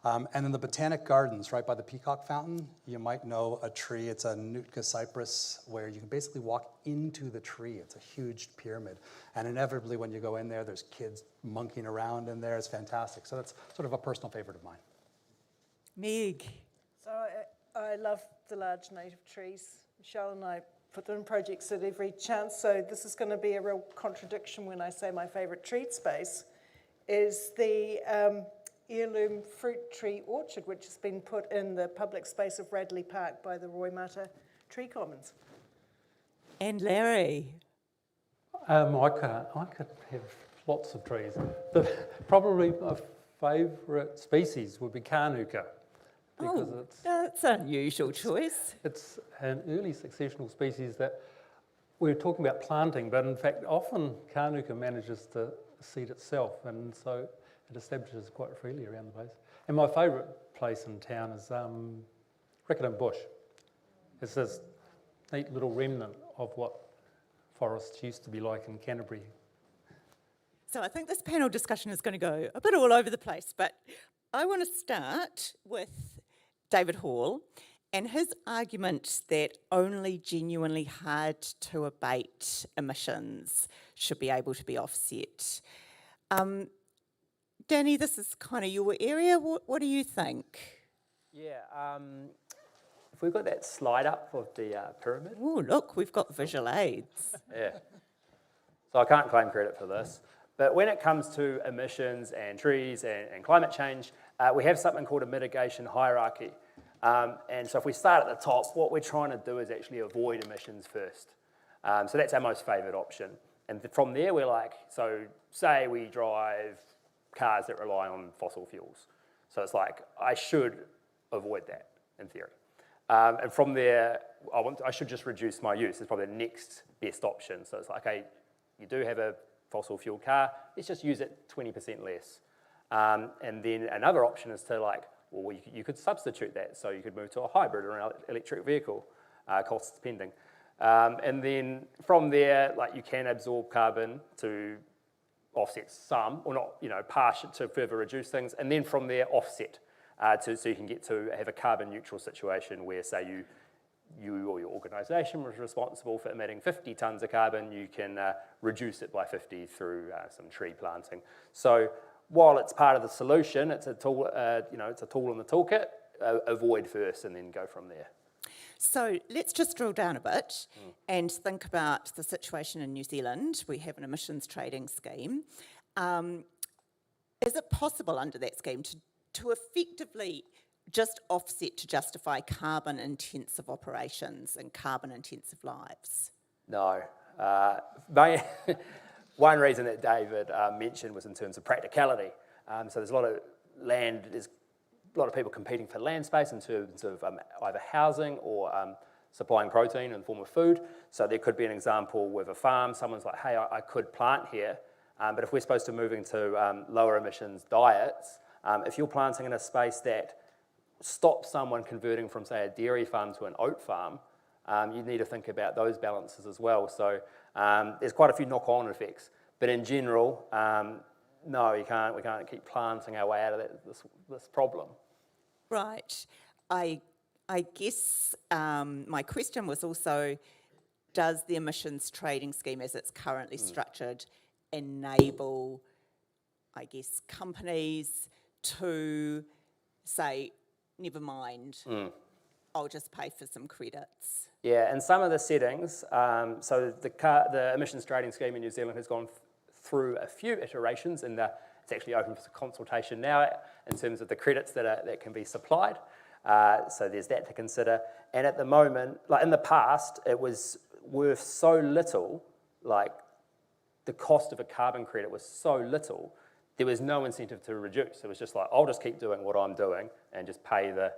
And in the Botanic Gardens, right by the Peacock Fountain, you might know a tree. It's a Nootka cypress where you can basically walk into the tree. It's a huge pyramid. And inevitably when you go in there, there's kids monkeying around in there. It's fantastic. So that's sort of a personal favorite of mine. Meg? So I love the large native trees. Michelle and I put them in projects at every chance, so this is going to be a real contradiction when I say my favourite treat space is the heirloom fruit tree orchard, which has been put in the public space of Radley Park by the Roy Mata Tree Commons. And Larry? I could have lots of trees. Probably my favourite species would be Kānuka. Because That's an unusual choice. It's an early successional species that we're talking about planting, but in fact often Kānuka manages to seed itself, and so it establishes quite freely around the place. And my favourite place in town is Riccarton Bush. It's this neat little remnant of what forests used to be like in Canterbury. So I think this panel discussion is going to go a bit all over the place, but I want to start with David Hall and his argument that only genuinely hard to abate emissions should be able to be offset. Danny, this is kind of your area. What do you think? Yeah, if we've got that slide up of the pyramid. Oh, look, we've got visual aids. Yeah. So I can't claim credit for this. But when it comes to emissions and trees and climate change, we have something called a mitigation hierarchy. And so if we start at the top, what we're trying to do is actually avoid emissions first. So that's our most favoured option. And from there, we're like, so say we drive cars that rely on fossil fuels. So it's like, I should avoid that, in theory. And from there, I should just reduce my use. It's probably the next best option. So it's like, okay, you do have a fossil fuel car, let's just use it 20% less. And then another option is to like, well, you could substitute that. So you could move to a hybrid or an electric vehicle, cost depending. And then from there, like you can absorb carbon to offset some, or not, you know, partial to further reduce things. And then from there, offset so you can get to have a carbon neutral situation where, say, you or your organisation was responsible for emitting 50 tonnes of carbon, you can reduce it by 50 through some tree planting. So while it's part of the solution, it's a tool, it's a tool in the toolkit. Avoid first and then go from there. So let's just drill down a bit and think about the situation in New Zealand. We have an emissions trading scheme. Is it possible under that scheme to effectively just offset to justify carbon-intensive operations and carbon-intensive lives? No. One reason that David mentioned was in terms of practicality. So there's a lot of land, there's a lot of people competing for land space in terms of either housing or supplying protein in the form of food. So there could be an example with a farm, someone's like, hey, I could plant here, but if we're supposed to move into lower emissions diets, if you're planting in a space that stops someone converting from, say, a dairy farm to an oat farm, you need to think about those balances as well. So there's quite a few knock-on effects, but in general, no, we can't keep planting our way out of this problem. Right. I guess my question was also, does the emissions trading scheme as it's currently structured enable, I guess, companies to say, never mind, I'll just pay for some credits? Yeah, and some of the settings, so the emissions trading scheme in New Zealand has gone through a few iterations, and it's actually open for consultation now in terms of the credits that can be supplied. So there's that to consider. And at the moment, like in the past, it was worth so little, like the cost of a carbon credit was so little, there was no incentive to reduce. It was just like, I'll just keep doing what I'm doing and just pay the...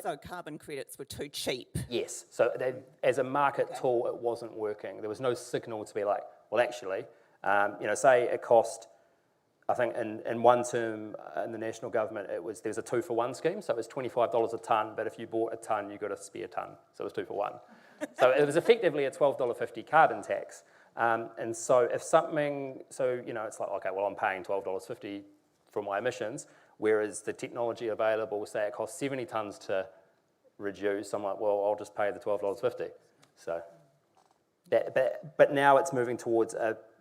So carbon credits were too cheap? Yes. So as a market tool, it wasn't working. There was no signal to be like, well, actually, say it cost, I think in one term in the national government, there was a 2-for-1 scheme. So it was $25 a tonne, but if you bought a tonne, you got a spare tonne. So it was 2 for 1. So it was effectively a $12.50 carbon tax. And so if something, it's like, okay, well, I'm paying $12.50 for my emissions, whereas the technology available, say it costs 70 tonnes to reduce, I'm like, well, I'll just pay the $12.50. So, but now it's moving towards,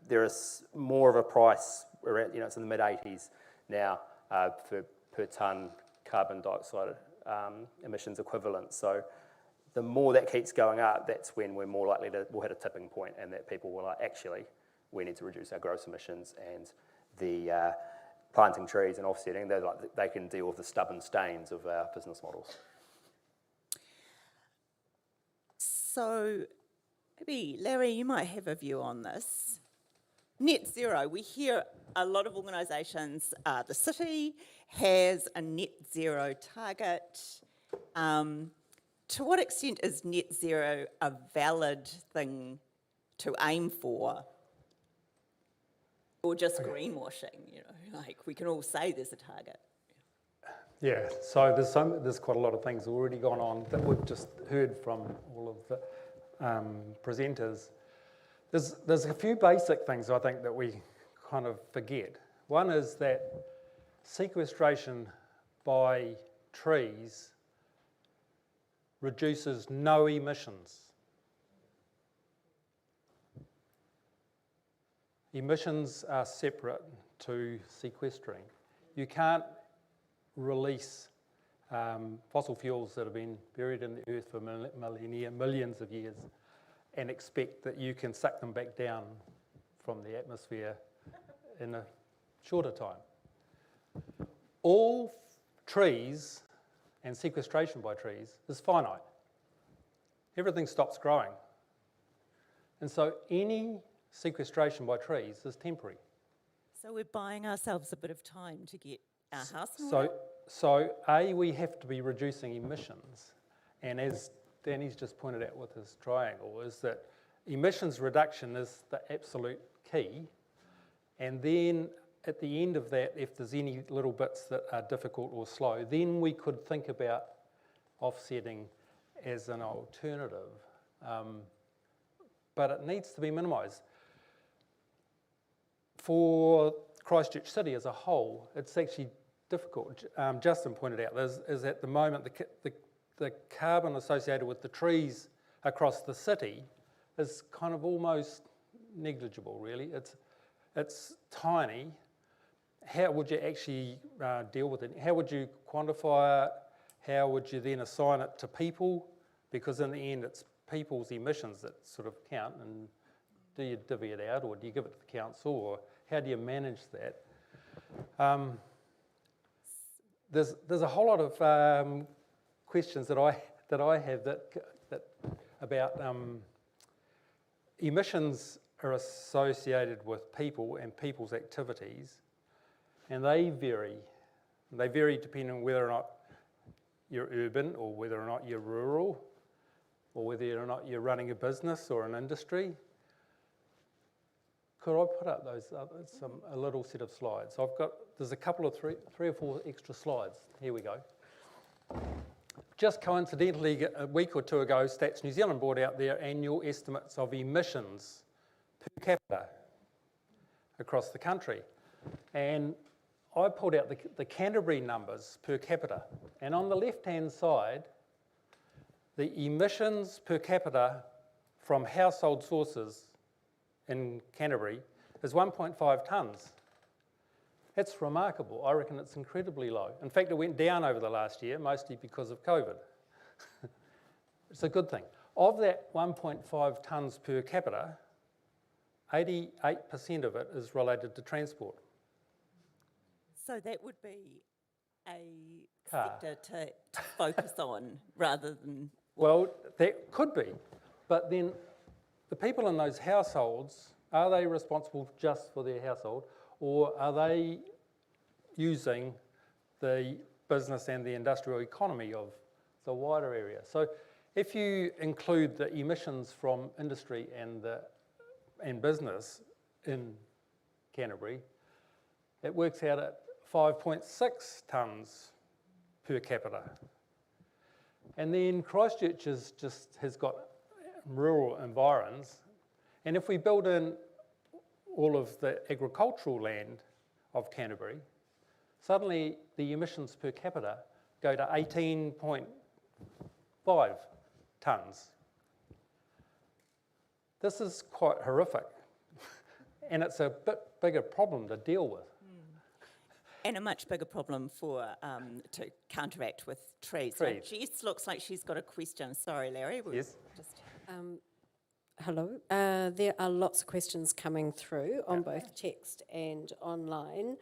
there is more of a price, it's in the mid-80s now per tonne carbon dioxide emissions equivalent. So the more that keeps going up, that's when we're more likely we'll hit a tipping point, and that people will like, actually, we need to reduce our gross emissions, and the planting trees and offsetting, they can deal with the stubborn stains of our business models. So maybe, Larry, you might have a view on this. Net zero, we hear a lot of organisations, the city has a net zero target. To what extent is net zero a valid thing to aim for? Or just greenwashing, like we can all say there's a target. Yeah, so there's quite a lot of things already gone on that we've just heard from all of the presenters. There's a few basic things I think that we kind of forget. One is that sequestration by trees reduces no emissions. Emissions are separate to sequestering. You can't release fossil fuels that have been buried in the earth for millennia, millions of years, and expect that you can suck them back down from the atmosphere in a shorter time. All trees and sequestration by trees is finite. Everything stops growing. And so any sequestration by trees is temporary. So we're buying ourselves a bit of time to get our house in So, order? so we have to be reducing emissions. And as Danny's just pointed out with his triangle, is that emissions reduction is the absolute key. And then at the end of that, if there's any little bits that are difficult or slow, then we could think about offsetting as an alternative. But it needs to be minimised. For Christchurch City as a whole, it's actually difficult. Justin pointed out, is at the moment the carbon associated with the trees across the city is kind of almost negligible, really. It's tiny. How would you actually deal with it? How would you quantify it? How would you then assign it to people? Because in the end, it's people's emissions that sort of count. And do you divvy it out, or do you give it to the council, or how do you manage that? There's a whole lot of questions that I have that about emissions are associated with people and people's activities, and they vary. They vary depending on whether or not you're urban, or whether or not you're rural, or whether or not you're running a business or an industry. Could I put up those a little set of slides? There's a couple of three or four extra slides. Here we go. Just coincidentally, a week or two ago, Stats New Zealand brought out their annual estimates of emissions per capita across the country. And I pulled out the Canterbury numbers per capita. And on the left-hand side, the emissions per capita from household sources in Canterbury is 1.5 tonnes. That's remarkable. I reckon it's incredibly low. In fact, it went down over the last year, mostly because of COVID. It's a good thing. Of that 1.5 tonnes per capita, 88% of it is related to transport. So that would be a Car. sector to focus on rather than... Well, that could be. But then the people in those households, are they responsible just for their household, or are they using the business and the industrial economy of the wider area? So if you include the emissions from industry and business in Canterbury, it works out at 5.6 tonnes per capita. And then Christchurch has got rural environs, and if we build in all of the agricultural land of Canterbury, suddenly the emissions per capita go to 18.5 tonnes. This is quite horrific, and it's a bit bigger problem to deal with. And a much bigger problem to counteract with trees. Trees. So Jess looks like she's got a question. Sorry, Larry. Yes. Hello. There are lots of questions coming through on both text and online.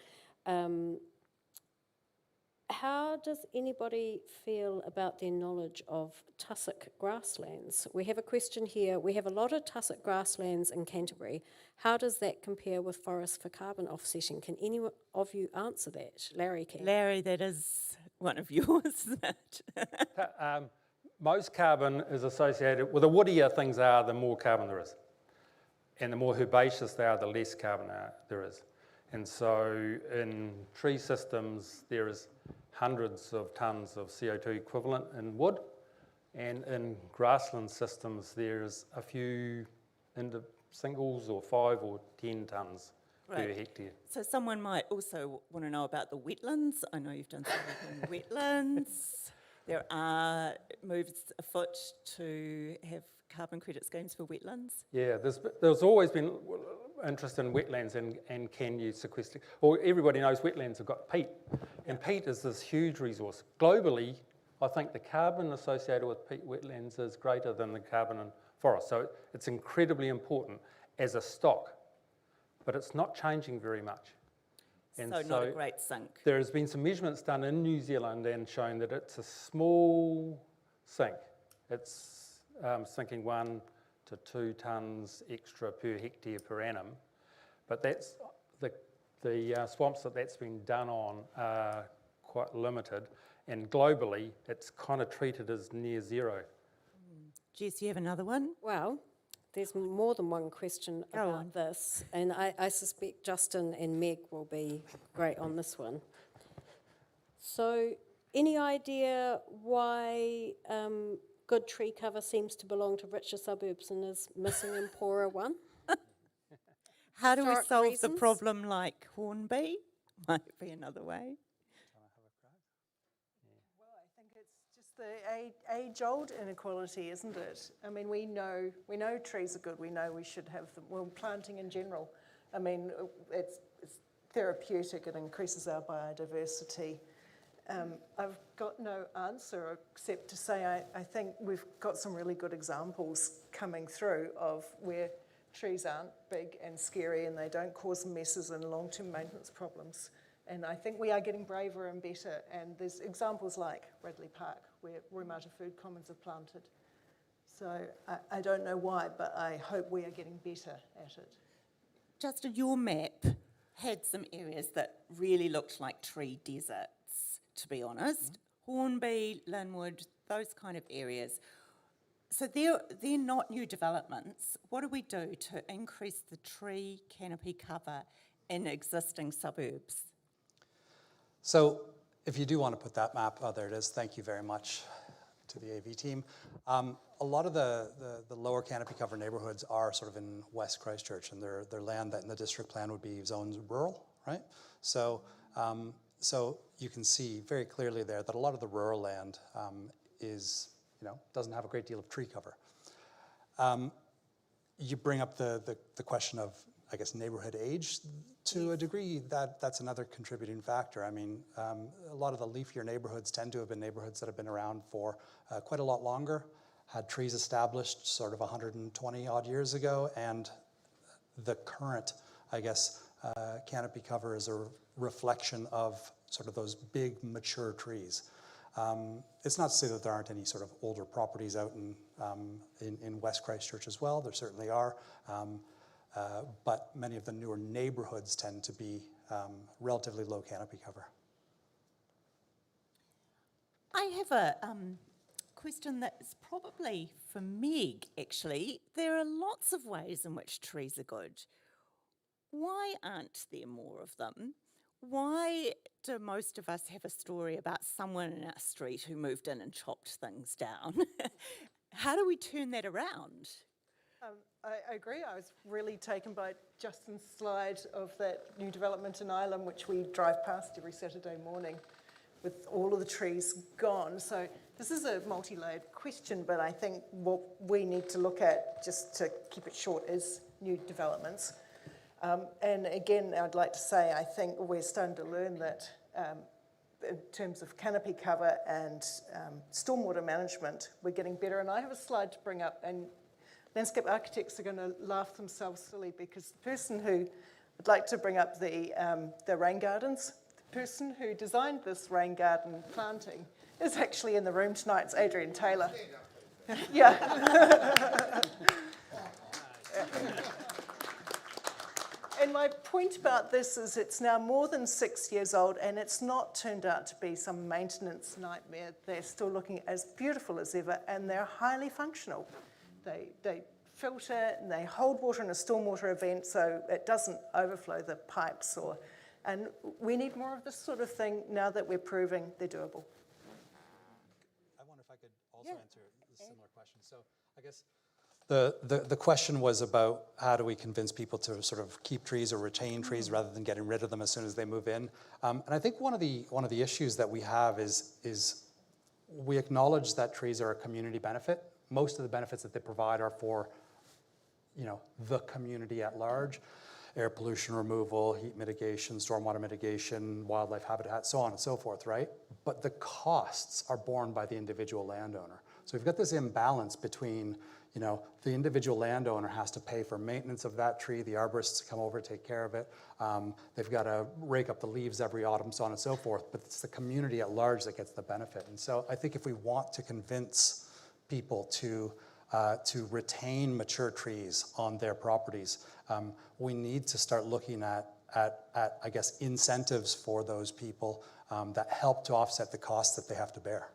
How does anybody feel about their knowledge of tussock grasslands? We have a question here. We have a lot of tussock grasslands in Canterbury. How does that compare with forests for carbon offsetting? Can any of you answer that? Larry can. Larry, that is one of yours. Most carbon is associated, well, the woodier things are, the more carbon there is. And the more herbaceous they are, the less carbon there is. And so in tree systems, there is hundreds of tonnes of CO2 equivalent in wood. And in grassland systems, there's a few singles or 5 or 10 tonnes per hectare. So someone might also want to know about the wetlands. I know you've done something in wetlands. There are moves afoot to have carbon credit schemes for wetlands. Yeah, there's always been interest in wetlands and can you sequester. Well, everybody knows wetlands have got peat, and peat is this huge resource. Globally, I think the carbon associated with peat wetlands is greater than the carbon in forests. So it's incredibly important as a stock, but it's not changing very much. And so not a great sink. There has been some measurements done in New Zealand and shown that it's a small sink. It's sinking 1 to 2 tonnes extra per hectare per annum. But that's the swamps that's been done on are quite limited, and globally it's kind of treated as near zero. Jess, you have another one? Well, there's more than one question Go about on. this, and I suspect Justin and Meg will be great on this one. So, any idea why good tree cover seems to belong to richer suburbs and is missing in poorer one? How do we Historic solve the reasons? problem like Hornby? Might be another way. Well, I think it's just the age-old inequality, isn't it? I mean, we know trees are good. We know we should have them. Well, planting in general. I mean, it's therapeutic. It increases our biodiversity. I've got no answer except to say I think we've got some really good examples coming through of where trees aren't big and scary and they don't cause messes and long-term maintenance problems. And I think we are getting braver and better. And there's examples like Radley Park, where Waimata Food Commons are planted. So I don't know why, but I hope we are getting better at it. Justin, your map had some areas that really looked like tree deserts, to be honest. Hornby, Linwood, those kind of areas. So they're not new developments. What do we do to increase the tree canopy cover in existing suburbs? So if you do want to put that map, oh, there it is. Thank you very much to the AV team. A lot of the lower canopy cover neighbourhoods are sort of in West Christchurch, and they're land that in the district plan would be zoned rural, right? So you can see very clearly there that a lot of the rural land doesn't have a great deal of tree cover. You bring up the question of, I guess, neighborhood age. To a degree, that's another contributing factor. I mean, a lot of the leafier neighborhoods tend to have been neighborhoods that have been around for quite a lot longer, had trees established sort of 120 odd years ago, and the current, I guess, canopy cover is a reflection of sort of those big mature trees. It's not to say that there aren't any sort of older properties out in West Christchurch as well. There certainly are. But many of the newer neighborhoods tend to be relatively low canopy cover. I have a question that is probably for Meg, actually. There are lots of ways in which trees are good. Why aren't there more of them? Why do most of us have a story about someone in our street who moved in and chopped things down? How do we turn that around? I agree. I was really taken by Justin's slide of that new development in Ireland, which we drive past every Saturday morning with all of the trees gone. So this is a multi-layered question, but I think what we need to look at, just to keep it short, is new developments. And again, I'd like to say I think we're starting to learn that in terms of canopy cover and stormwater management, we're getting better. And I have a slide to bring up, and landscape architects are going to laugh themselves silly because the person who, I'd like to bring up the rain gardens, the person who designed this rain garden planting is actually in the room tonight. It's Adrian Taylor. Yeah. And my point about this is it's now more than 6 years old and it's not turned out to be some maintenance nightmare. They're still looking as beautiful as ever and they're highly functional. They filter and they hold water in a stormwater event so it doesn't overflow the pipes. And we need more of this sort of thing now that we're proving they're doable. I wonder if I could also answer a similar question. So I guess the question was about how do we convince people to sort of keep trees or retain trees rather than getting rid of them as soon as they move in. And I think one of the issues that we have is we acknowledge that trees are a community benefit. Most of the benefits that they provide are for, the community at large. Air pollution removal, heat mitigation, stormwater mitigation, wildlife habitat, so on and so forth, right? But the costs are borne by the individual landowner. So we've got this imbalance between, the individual landowner has to pay for maintenance of that tree, the arborists come over, take care of it. They've got to rake up the leaves every autumn, so on and so forth, but it's the community at large that gets the benefit. And so I think if we want to convince people to to retain mature trees on their properties. We need to start looking at I guess, incentives for those people that help to offset the costs that they have to bear.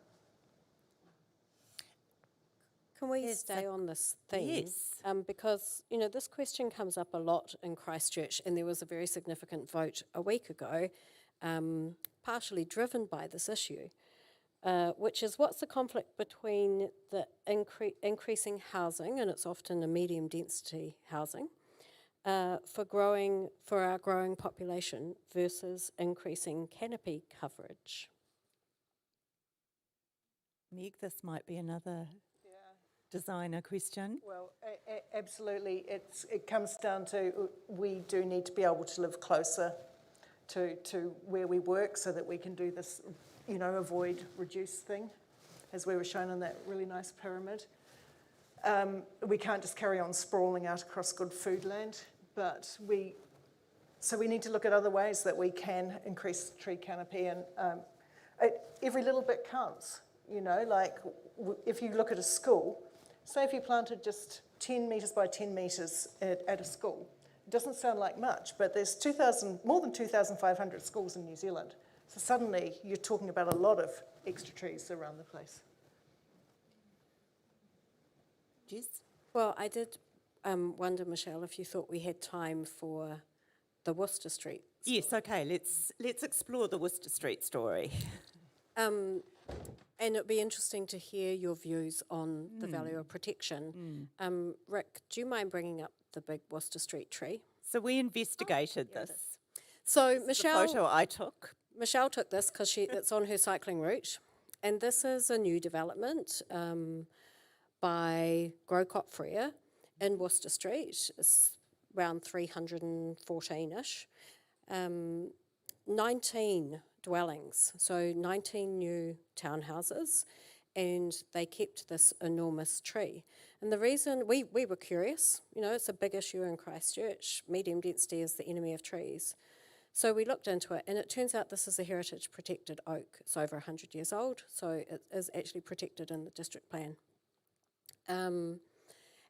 Can we Yes, stay on this theme? yes. Because, you know, this question comes up a lot in Christchurch, and there was a very significant vote a week ago, partially driven by this issue, which is what's the conflict between the increasing housing, and it's often a medium density housing, for our growing population versus increasing canopy coverage? Meg, this might be another designer question. Well, absolutely. It comes down to we do need to be able to live closer to where we work so that we can do this, you know, avoid, reduce thing, as we were shown in that really nice pyramid. We can't just carry on sprawling out across good food land, but we need to look at other ways that we can increase tree canopy, and every little bit counts, you know, like if you look at a school, say if you planted just 10 metres by 10 metres at a school, it doesn't sound like much, but there's more than 2,500 schools in New Zealand. So suddenly you're talking about a lot of extra trees around the place. Jess? Well, I did wonder, Michele, if you thought we had time for the Worcester Street. Yes, okay, let's explore the Worcester Street story. And it'd be interesting to hear your views on the value of protection. Rick, do you mind bringing up the big Worcester Street tree? So we investigated this. So The photo I took. Michele took this because it's on her cycling route, and this is a new development by Grocott Freer in Worcester Street. It's around 314-ish. 19 dwellings, so 19 new townhouses, and they kept this enormous tree. And the reason, we were curious, you know, it's a big issue in Christchurch. Medium density is the enemy of trees. So we looked into it, and it turns out this is a heritage protected oak. It's over 100 years old, so it is actually protected in the district plan.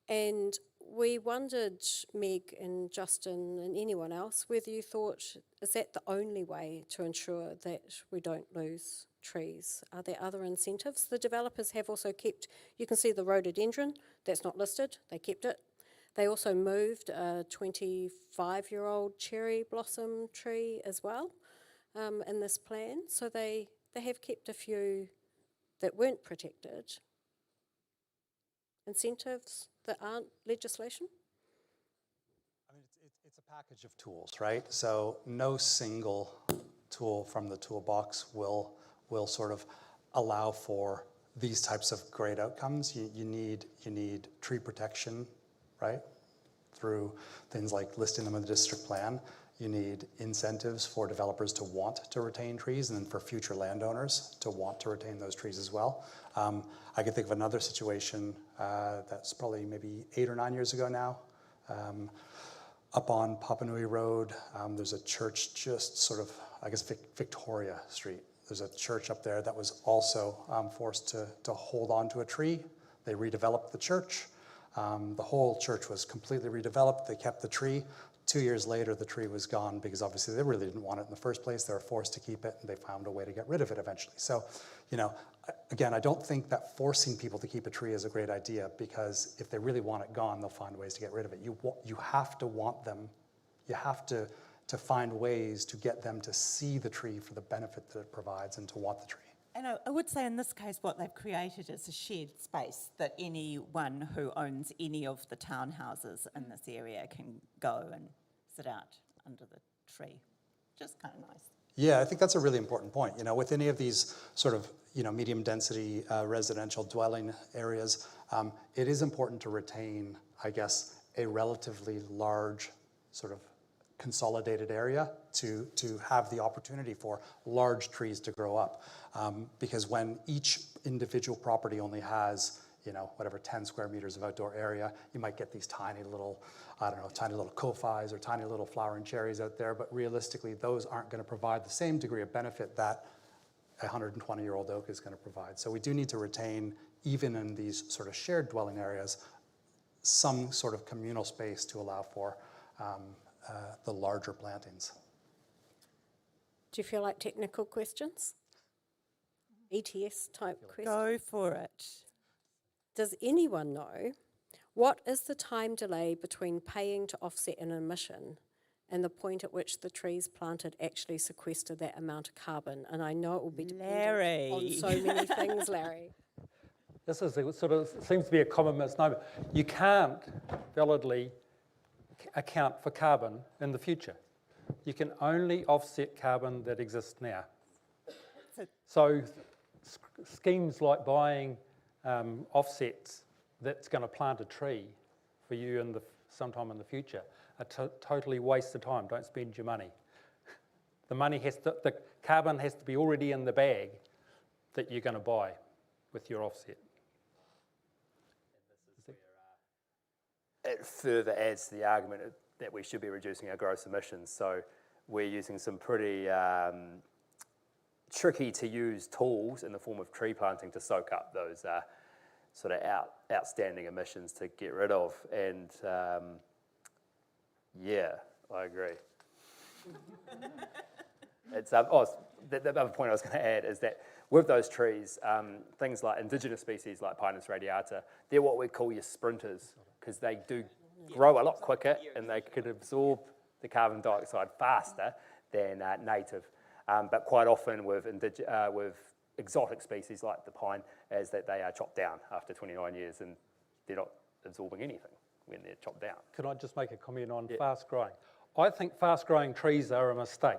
And we wondered, Meg and Justin and anyone else, whether you thought, is that the only way to ensure that we don't lose trees? Are there other incentives? The developers have also kept, you can see the rhododendron, that's not listed, they kept it. They also moved a 25-year-old cherry blossom tree as well in this plan. So they have kept a few that weren't protected. Incentives that aren't legislation? I mean, it's a package of tools, right? So no single tool from the toolbox will sort of allow for these types of great outcomes. You need tree protection, right? Through things like listing them in the district plan. You need incentives for developers to want to retain trees, and then for future landowners to want to retain those trees as well. I can think of another situation that's probably maybe 8 or 9 years ago now. Up on Papanui Road, there's a church just sort of, I guess, Victoria Street. There's a church up there that was also forced to hold on to a tree. They redeveloped the church. The whole church was completely redeveloped. They kept the tree. 2 years later, the tree was gone because obviously they really didn't want it in the first place. They were forced to keep it, and they found a way to get rid of it eventually. So, you know, again, I don't think that forcing people to keep a tree is a great idea, because if they really want it gone, they'll find ways to get rid of it. You have to want them. You have to find ways to get them to see the tree for the benefit that it provides and to want the tree. And I would say in this case what they've created is a shared space that anyone who owns any of the townhouses in this area can go and sit out under the tree. Just kind of nice. Yeah, I think that's a really important point. You know, with any of these sort of, you know, medium density residential dwelling areas, it is important to retain, I guess, a relatively large sort of consolidated area to have the opportunity for large trees to grow up. Because when each individual property only has, you know, whatever 10 square meters of outdoor area, you might get these tiny little, I don't know, tiny little kowhais or tiny little flowering cherries out there, but realistically those aren't going to provide the same degree of benefit that a 120-year-old oak is going to provide. So we do need to retain, even in these sort of shared dwelling areas, some sort of communal space to allow for the larger plantings. Do you feel like technical questions? ETS type questions? Go for it. Does anyone know what is the time delay between paying to offset an emission and the point at which the trees planted actually sequester that amount of carbon? And I know it will be dependent on so many things, Larry. This is a, sort of seems to be a common misnomer. You can't validly account for carbon in the future. You can only offset carbon that exists now. So schemes like buying offsets that's going to plant a tree for you in sometime in the future are totally waste of time. Don't spend your money. The carbon has to be already in the bag that you're going to buy with your offset. It further adds to the argument that we should be reducing our gross emissions. So we're using some pretty tricky to use tools in the form of tree planting to soak up those sort of outstanding emissions to get rid of. And yeah, I agree. It's the other point I was going to add is that with those trees, things like indigenous species like Pinus radiata, they're what we call your sprinters, because they do grow a lot quicker and they could absorb the carbon dioxide faster than native. But quite often with exotic species like the pine, is that they are chopped down after 29 years and they're not absorbing anything when they're chopped down. Can I just make a comment on fast growing? I think fast growing trees are a mistake.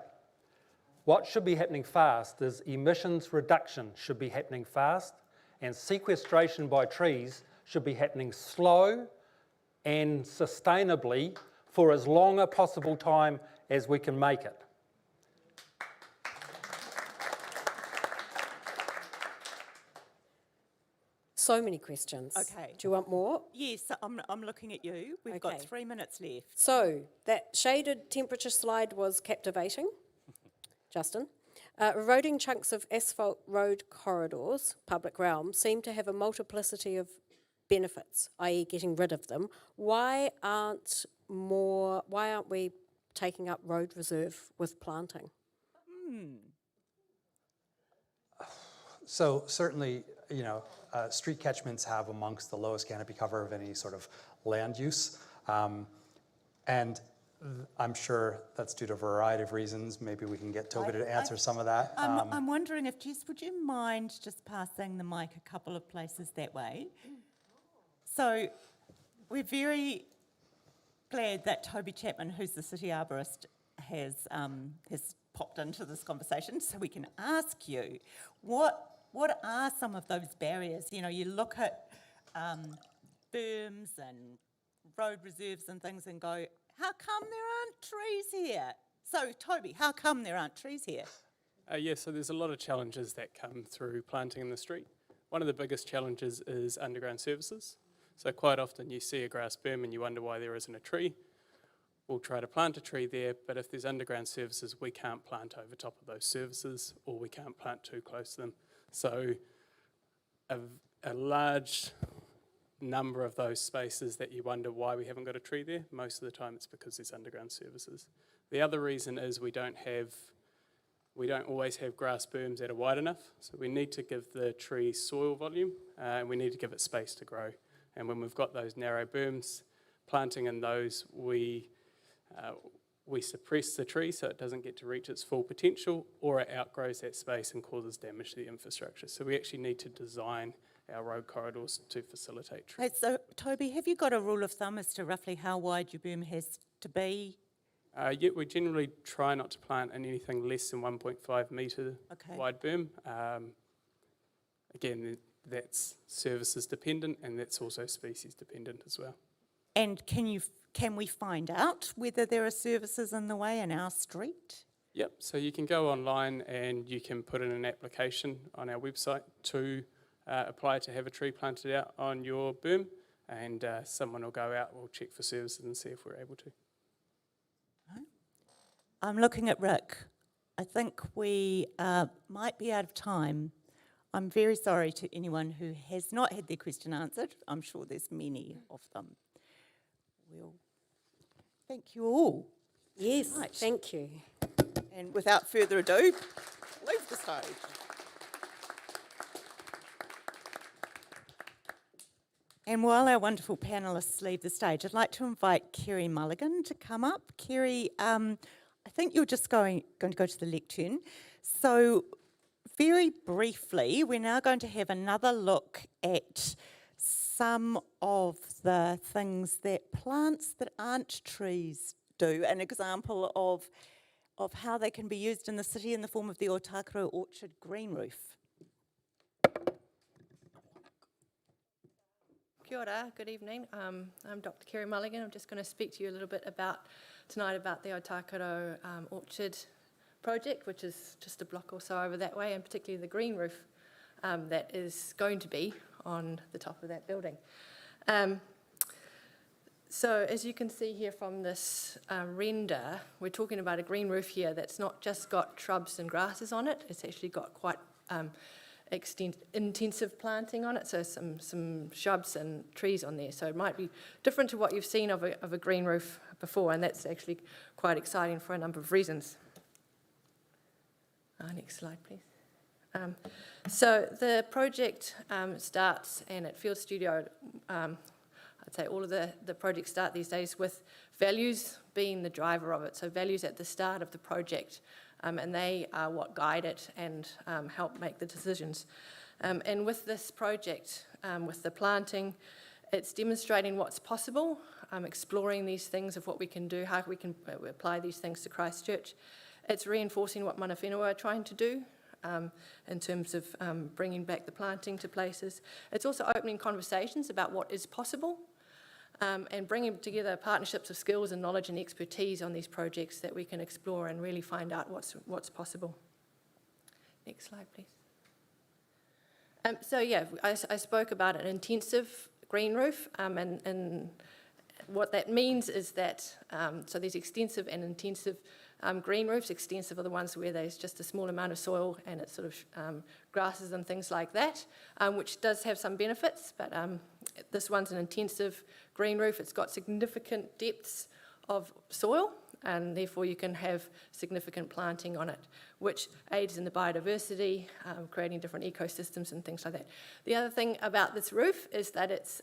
What should be happening fast is emissions reduction should be happening fast, and sequestration by trees should be happening slow and sustainably for as long a possible time as we can make it. So many questions. Okay. Do you want more? Yes, I'm looking at you. We've got 3 minutes left. So that shaded temperature slide was captivating, Justin. Eroding chunks of asphalt road corridors, public realm, seem to have a multiplicity of benefits, i.e. getting rid of them. Why aren't we taking up road reserve with planting? So certainly, street catchments have amongst the lowest canopy cover of any sort of land use. And I'm sure that's due to a variety of reasons. Maybe we can get Toby to answer some of that. I'm wondering if, Jess, would you mind just passing the mic a couple of places that way? So we're very glad that Toby Chapman, who's the city arborist, has popped into this conversation, so we can ask you, what are some of those barriers? You look at berms and road reserves and things and go, how come there aren't trees here? So, Toby, how come there aren't trees here? So there's a lot of challenges that come through planting in the street. One of the biggest challenges is underground services. So quite often you see a grass berm and you wonder why there isn't a tree. We'll try to plant a tree there, but if there's underground services, we can't plant over top of those services, or we can't plant too close to them. So a large number of those spaces that you wonder why we haven't got a tree there, most of the time it's because there's underground services. The other reason is we don't always have grass berms that are wide enough, so we need to give the tree soil volume, and we need to give it space to grow. And when we've got those narrow berms, planting in those, we suppress the tree so it doesn't get to reach its full potential, or it outgrows that space and causes damage to the infrastructure. So we actually need to design our road corridors to facilitate trees. Hey, so, Toby, have you got a rule of thumb as to roughly how wide your berm has to be? We generally try not to plant in anything less than 1.5 metre wide berm. Again, that's services dependent, and that's also species dependent as well. And can we find out whether there are services in the way in our street? Yep, so you can go online and you can put in an application on our website to apply to have a tree planted out on your berm, and someone will go out, we'll check for services and see if we're able to. I'm looking at Rick. I think we might be out of time. I'm very sorry to anyone who has not had their question answered. I'm sure there's many of them. Well, thank you all. Yes, Right. thank you. And without further ado, leave the stage. And while our wonderful panellists leave the stage, I'd like to invite Kerry Mulligan to come up. Kerry, I think you're just going to go to the lectern. So very briefly, we're now going to have another look at some of the things that plants that aren't trees do, an example of how they can be used in the city in the form of the Ōtākaro orchard green roof. Kia ora, good evening. I'm Dr. Kerry Mulligan. I'm just going to speak to you a little bit tonight about the Ōtākaro orchard project, which is just a block or so over that way, and particularly the green roof that is going to be on the top of that building. So as you can see here from this render, we're talking about a green roof here that's not just got shrubs and grasses on it, it's actually got quite intensive planting on it, so some shrubs and trees on there. So it might be different to what you've seen of a green roof before, and that's actually quite exciting for a number of reasons. Next slide, please. So the project starts, and at Field Studio, I'd say all of the projects start these days with values being the driver of it, so values at the start of the project. And they are what guide it and help make the decisions. And with this project, with the planting, it's demonstrating what's possible, exploring these things of what we can do, how we can apply these things to Christchurch. It's reinforcing what mana whenua are trying to do in terms of bringing back the planting to places. It's also opening conversations about what is possible. And bringing together partnerships of skills and knowledge and expertise on these projects that we can explore and really find out what's possible. Next slide, please. So yeah, I spoke about an intensive green roof, and what that means is that, so there's extensive and intensive green roofs. Extensive are the ones where there's just a small amount of soil and it's sort of grasses and things like that, which does have some benefits, but this one's an intensive green roof. It's got significant depths of soil, and therefore you can have significant planting on it, which aids in the biodiversity, creating different ecosystems and things like that. The other thing about this roof is that it's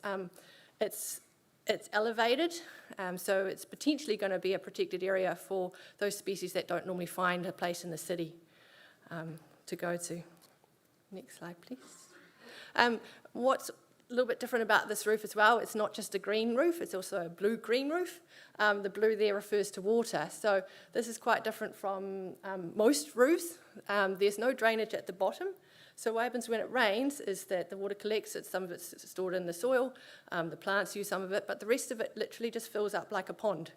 elevated, so it's potentially going to be a protected area for those species that don't normally find a place in the city to go to. Next slide, please. What's a little bit different about this roof as well, it's not just a green roof, it's also a blue-green roof. The blue there refers to water, so this is quite different from most roofs. There's no drainage at the bottom. So what happens when it rains is that the water collects, some of it's stored in the soil, the plants use some of it, but the rest of it literally just fills up like a pond.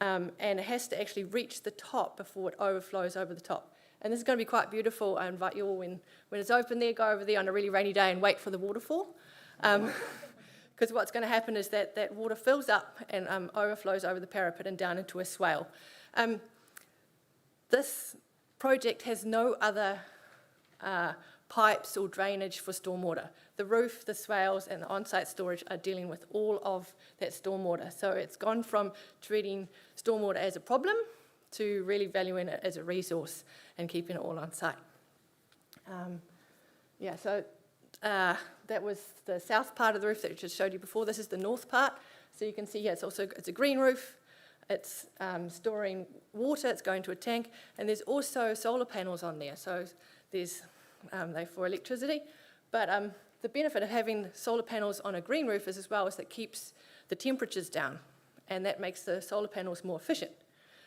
And it has to actually reach the top before it overflows over the top. And this is going to be quite beautiful. I invite you all, when it's open there, go over there on a really rainy day and wait for the waterfall. Because what's going to happen is that water fills up and overflows over the parapet and down into a swale. This project has no other pipes or drainage for stormwater. The roof, the swales and the on-site storage are dealing with all of that stormwater. So it's gone from treating stormwater as a problem to really valuing it as a resource and keeping it all on site. That was the south part of the roof that I just showed you before. This is the north part. So you can see here it's a green roof. It's storing water, it's going to a tank, and there's also solar panels on there. So they're for electricity. But the benefit of having solar panels on a green roof is that it keeps the temperatures down, and that makes the solar panels more efficient.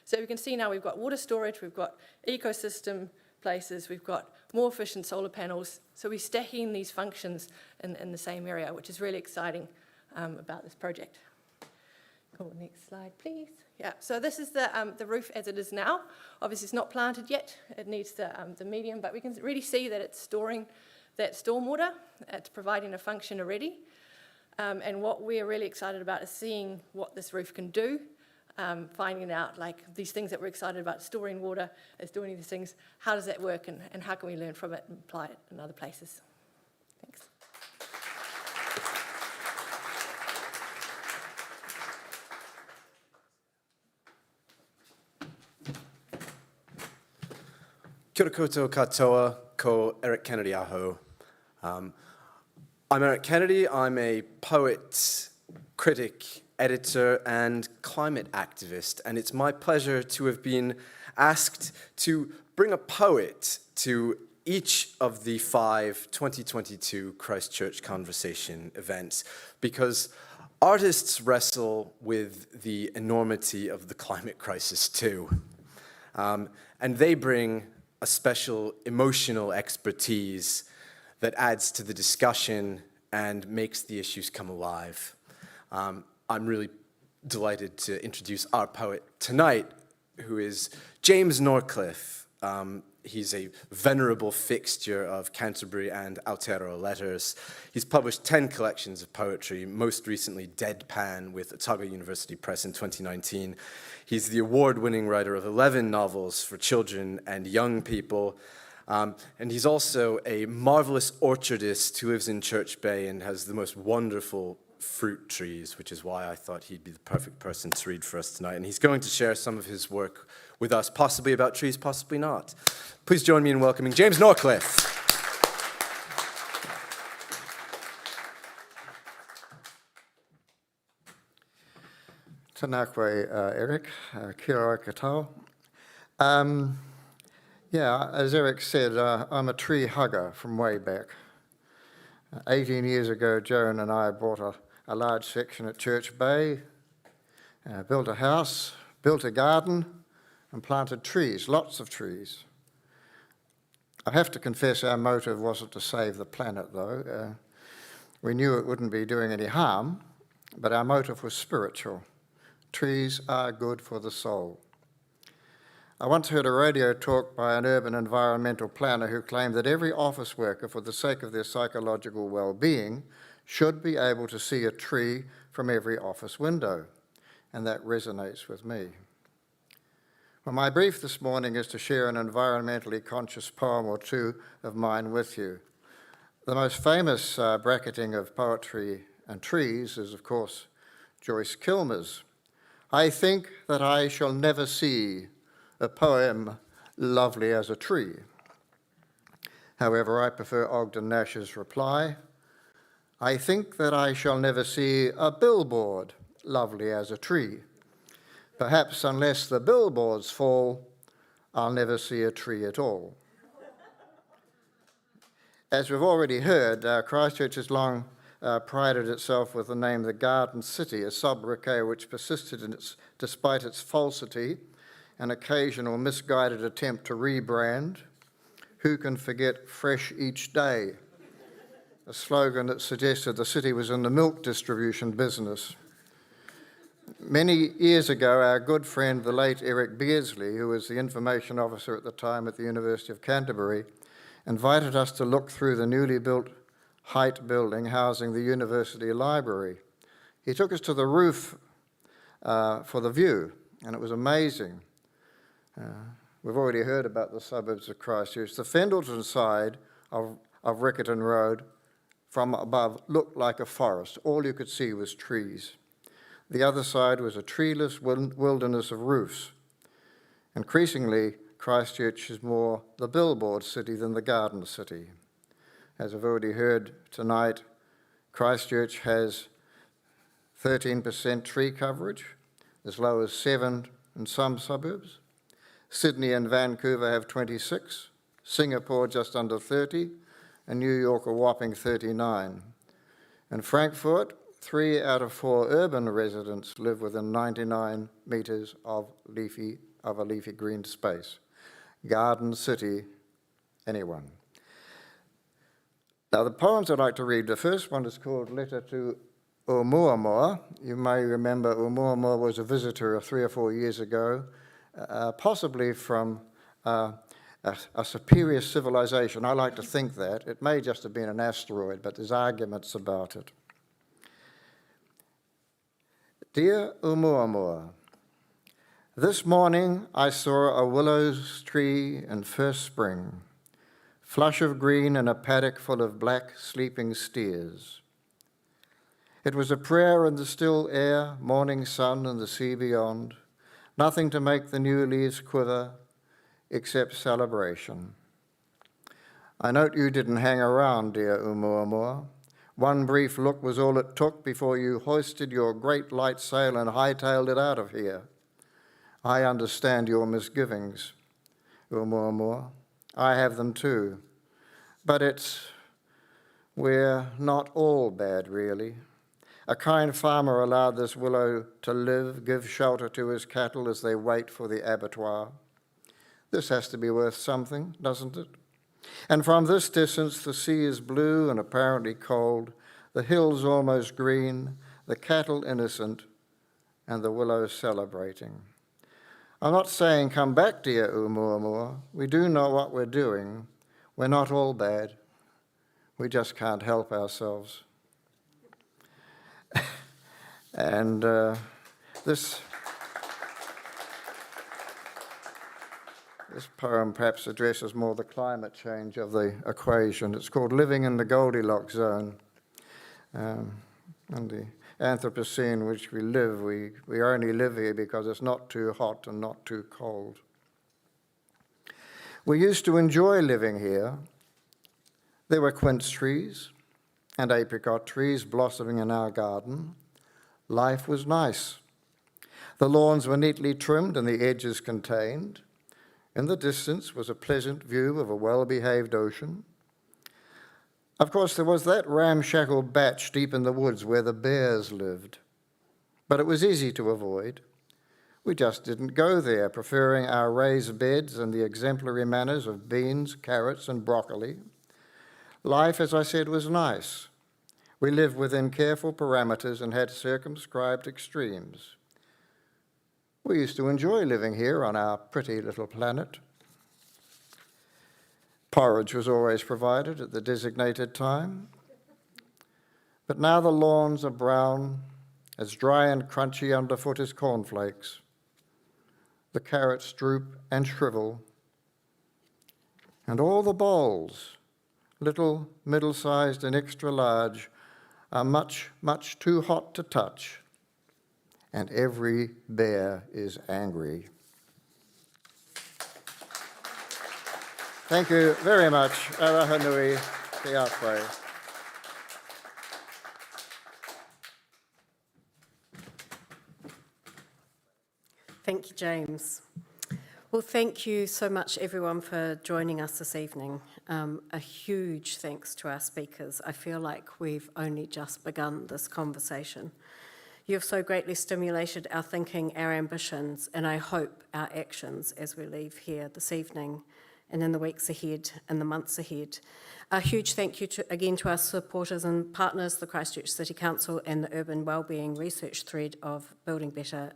So you can see now we've got water storage, we've got ecosystem places, we've got more efficient solar panels. So we're stacking these functions in the same area, which is really exciting about this project. Cool, next slide, please. Yeah, so this is the roof as it is now. Obviously, it's not planted yet. It needs the medium, but we can really see that it's storing that stormwater. It's providing a function already. And what we're really excited about is seeing what this roof can do, finding out like these things that we're excited about, storing water, is doing these things. How does that work, and how can we learn from it and apply it in other places? Kia ora koutou katoa, ko Erik Kennedy aho. I'm Erik Kennedy. I'm a poet, critic, editor, and climate activist. And it's my pleasure to have been asked to bring a poet to each of the 5 2022 Christchurch Conversation events, because artists wrestle with the enormity of the climate crisis too. And they bring a special emotional expertise that adds to the discussion and makes the issues come alive. I'm really delighted to introduce our poet tonight, who is James Norcliffe. He's a venerable fixture of Canterbury and Ōtākaro letters. He's published 10 collections of poetry, most recently Deadpan with Otago University Press in 2019. He's the award-winning writer of 11 novels for children and young people. And he's also a marvelous orchardist who lives in Church Bay and has the most wonderful fruit trees, which is why I thought he'd be the perfect person to read for us tonight. And he's going to share some of his work with us, possibly about trees, possibly not. Please join me in welcoming James Norcliffe. Tēnā koe, Erik. Kia ora whakatau. Yeah, as Erik said, I'm a tree hugger from way back. 18 years ago, Joan and I bought a large section at Church Bay, built a house, built a garden, and planted trees, lots of trees. I have to confess our motive wasn't to save the planet, though. We knew it wouldn't be doing any harm, but our motive was spiritual. Trees are good for the soul. I once heard a radio talk by an urban environmental planner who claimed that every office worker, for the sake of their psychological well-being, should be able to see a tree from every office window, and that resonates with me. Well, my brief this morning is to share an environmentally conscious poem or two of mine with you. The most famous bracketing of poetry and trees is, of course, Joyce Kilmer's I think that I shall never see a poem lovely as a tree. However, I prefer Ogden Nash's reply. I think that I shall never see a billboard lovely as a tree. Perhaps unless the billboards fall, I'll never see a tree at all. As we've already heard, Christchurch has long prided itself with the name the Garden City, a sobriquet which persisted despite its falsity, an occasional misguided attempt to rebrand. Who can forget fresh each day? A slogan that suggested the city was in the milk distribution business. Many years ago, our good friend, the late Eric Beardsley, who was the information officer at the time at the University of Canterbury, invited us to look through the newly built Height building housing the university library. He took us to the roof for the view, and it was amazing. We've already heard about the suburbs of Christchurch. The Fendleton side of Riccarton Road from above looked like a forest. All you could see was trees. The other side was a treeless wilderness of roofs. Increasingly, Christchurch is more the billboard city than the garden city. As I've already heard tonight, Christchurch has 13% tree coverage, as low as 7 in some suburbs. Sydney and Vancouver have 26, Singapore just under 30, and New York a whopping 39. In Frankfurt, 3 out of 4 urban residents live within 99 metres of a leafy green space. Garden city, anyone. Now, the poems I'd like to read, the first one is called Letter to Oumuamua. You may remember Oumuamua was a visitor 3 or 4 years ago, possibly from a superior civilization. I like to think that. It may just have been an asteroid, but there's arguments about it. Dear Oumuamua, this morning I saw a willows tree in first spring, flush of green in a paddock full of black sleeping steers. It was a prayer in the still air, morning sun and the sea beyond, nothing to make the new leaves quiver, except celebration. I note you didn't hang around, dear Umuamua. One brief look was all it took before you hoisted your great light sail and hightailed it out of here. I understand your misgivings, Umuamua. I have them too. But we're not all bad, really. A kind farmer allowed this willow to live, give shelter to his cattle as they wait for the abattoir. This has to be worth something, doesn't it? And from this distance, the sea is blue and apparently cold, the hills almost green, the cattle innocent, and the willow celebrating. I'm not saying come back, dear Umuamua. We do know what we're doing. We're not all bad. We just can't help ourselves. And this poem perhaps addresses more the climate change of the equation. It's called Living in the Goldilocks Zone. And the Anthropocene in which we live, we only live here because it's not too hot and not too cold. We used to enjoy living here. There were quince trees and apricot trees blossoming in our garden. Life was nice. The lawns were neatly trimmed and the edges contained. In the distance was a pleasant view of a well-behaved ocean. Of course, there was that ramshackle batch deep in the woods where the bears lived, but it was easy to avoid. We just didn't go there, preferring our raised beds and the exemplary manners of beans, carrots, and broccoli. Life, as I said, was nice. We lived within careful parameters and had circumscribed extremes. We used to enjoy living here on our pretty little planet. Porridge was always provided at the designated time. But now the lawns are brown, as dry and crunchy underfoot as cornflakes. The carrots droop and shrivel. And all the bowls, little, middle-sized and extra large, are much, much too hot to touch. And every bear is angry. Thank you very much. Arahanui te Akwe. Thank you, James. Well, thank you so much, everyone, for joining us this evening. A huge thanks to our speakers. I feel like we've only just begun this conversation. You've so greatly stimulated our thinking, our ambitions, and I hope our actions as we leave here this evening and in the weeks ahead and the months ahead. A huge thank you again to our supporters and partners, the Christchurch City Council and the Urban Wellbeing Research Thread of Building Better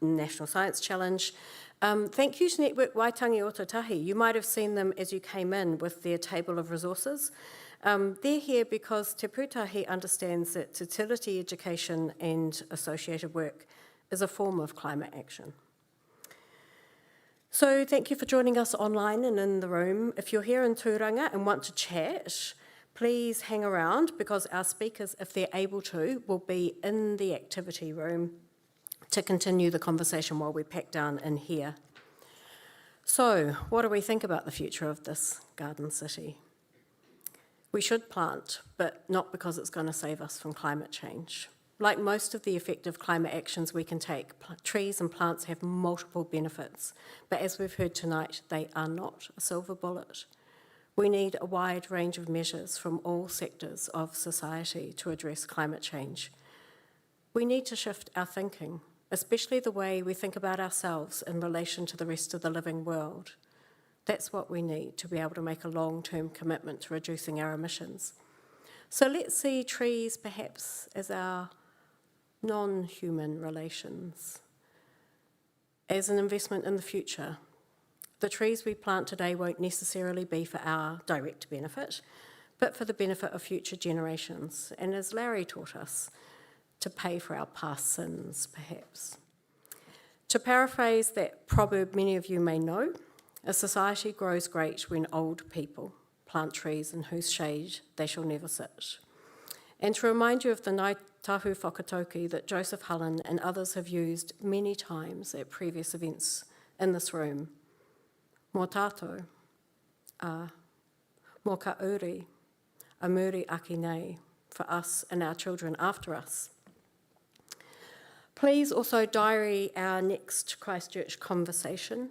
National Science Challenge. Thank you to Network Waitangi o Tahu. You might have seen them as you came in with their table of resources. They're here because Te Pūtahi understands that fertility education and associated work is a form of climate action. So thank you for joining us online and in the room. If you're here in Tūranga and want to chat, please hang around because our speakers, if they're able to, will be in the activity room to continue the conversation while we pack down in here. So what do we think about the future of this garden city? We should plant, but not because it's going to save us from climate change. Like most of the effective climate actions we can take, trees and plants have multiple benefits, but as we've heard tonight, they are not a silver bullet. We need a wide range of measures from all sectors of society to address climate change. We need to shift our thinking, especially the way we think about ourselves in relation to the rest of the living world. That's what we need to be able to make a long-term commitment to reducing our emissions. So let's see trees perhaps as our non-human relations, as an investment in the future. The trees we plant today won't necessarily be for our direct benefit, but for the benefit of future generations, and as Larry taught us, to pay for our past sins, perhaps. To paraphrase that proverb many of you may know, a society grows great when old people plant trees in whose shade they shall never sit. And to remind you of the Tahu whakatau that Joseph Hullen and others have used many times at previous events in this room, Mō tātou, mō ka uri, a muri aki nei, for us and our children after us. Please also diary our next Christchurch Conversation,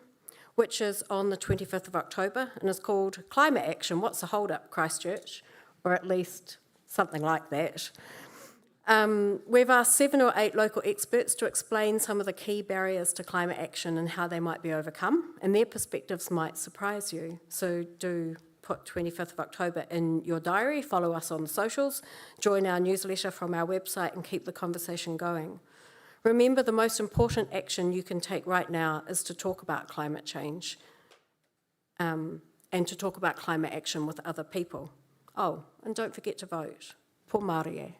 which is on the 25th of October and is called Climate Action, What's the Hold-Up, Christchurch? Or at least something like that. We've asked 7 or 8 local experts to explain some of the key barriers to climate action and how they might be overcome, and their perspectives might surprise you. So do put 25th of October in your diary, follow us on the socials, join our newsletter from our website and keep the conversation going. Remember, the most important action you can take right now is to talk about climate change and to talk about climate action with other people. Oh, and don't forget to vote. Pō Māori e.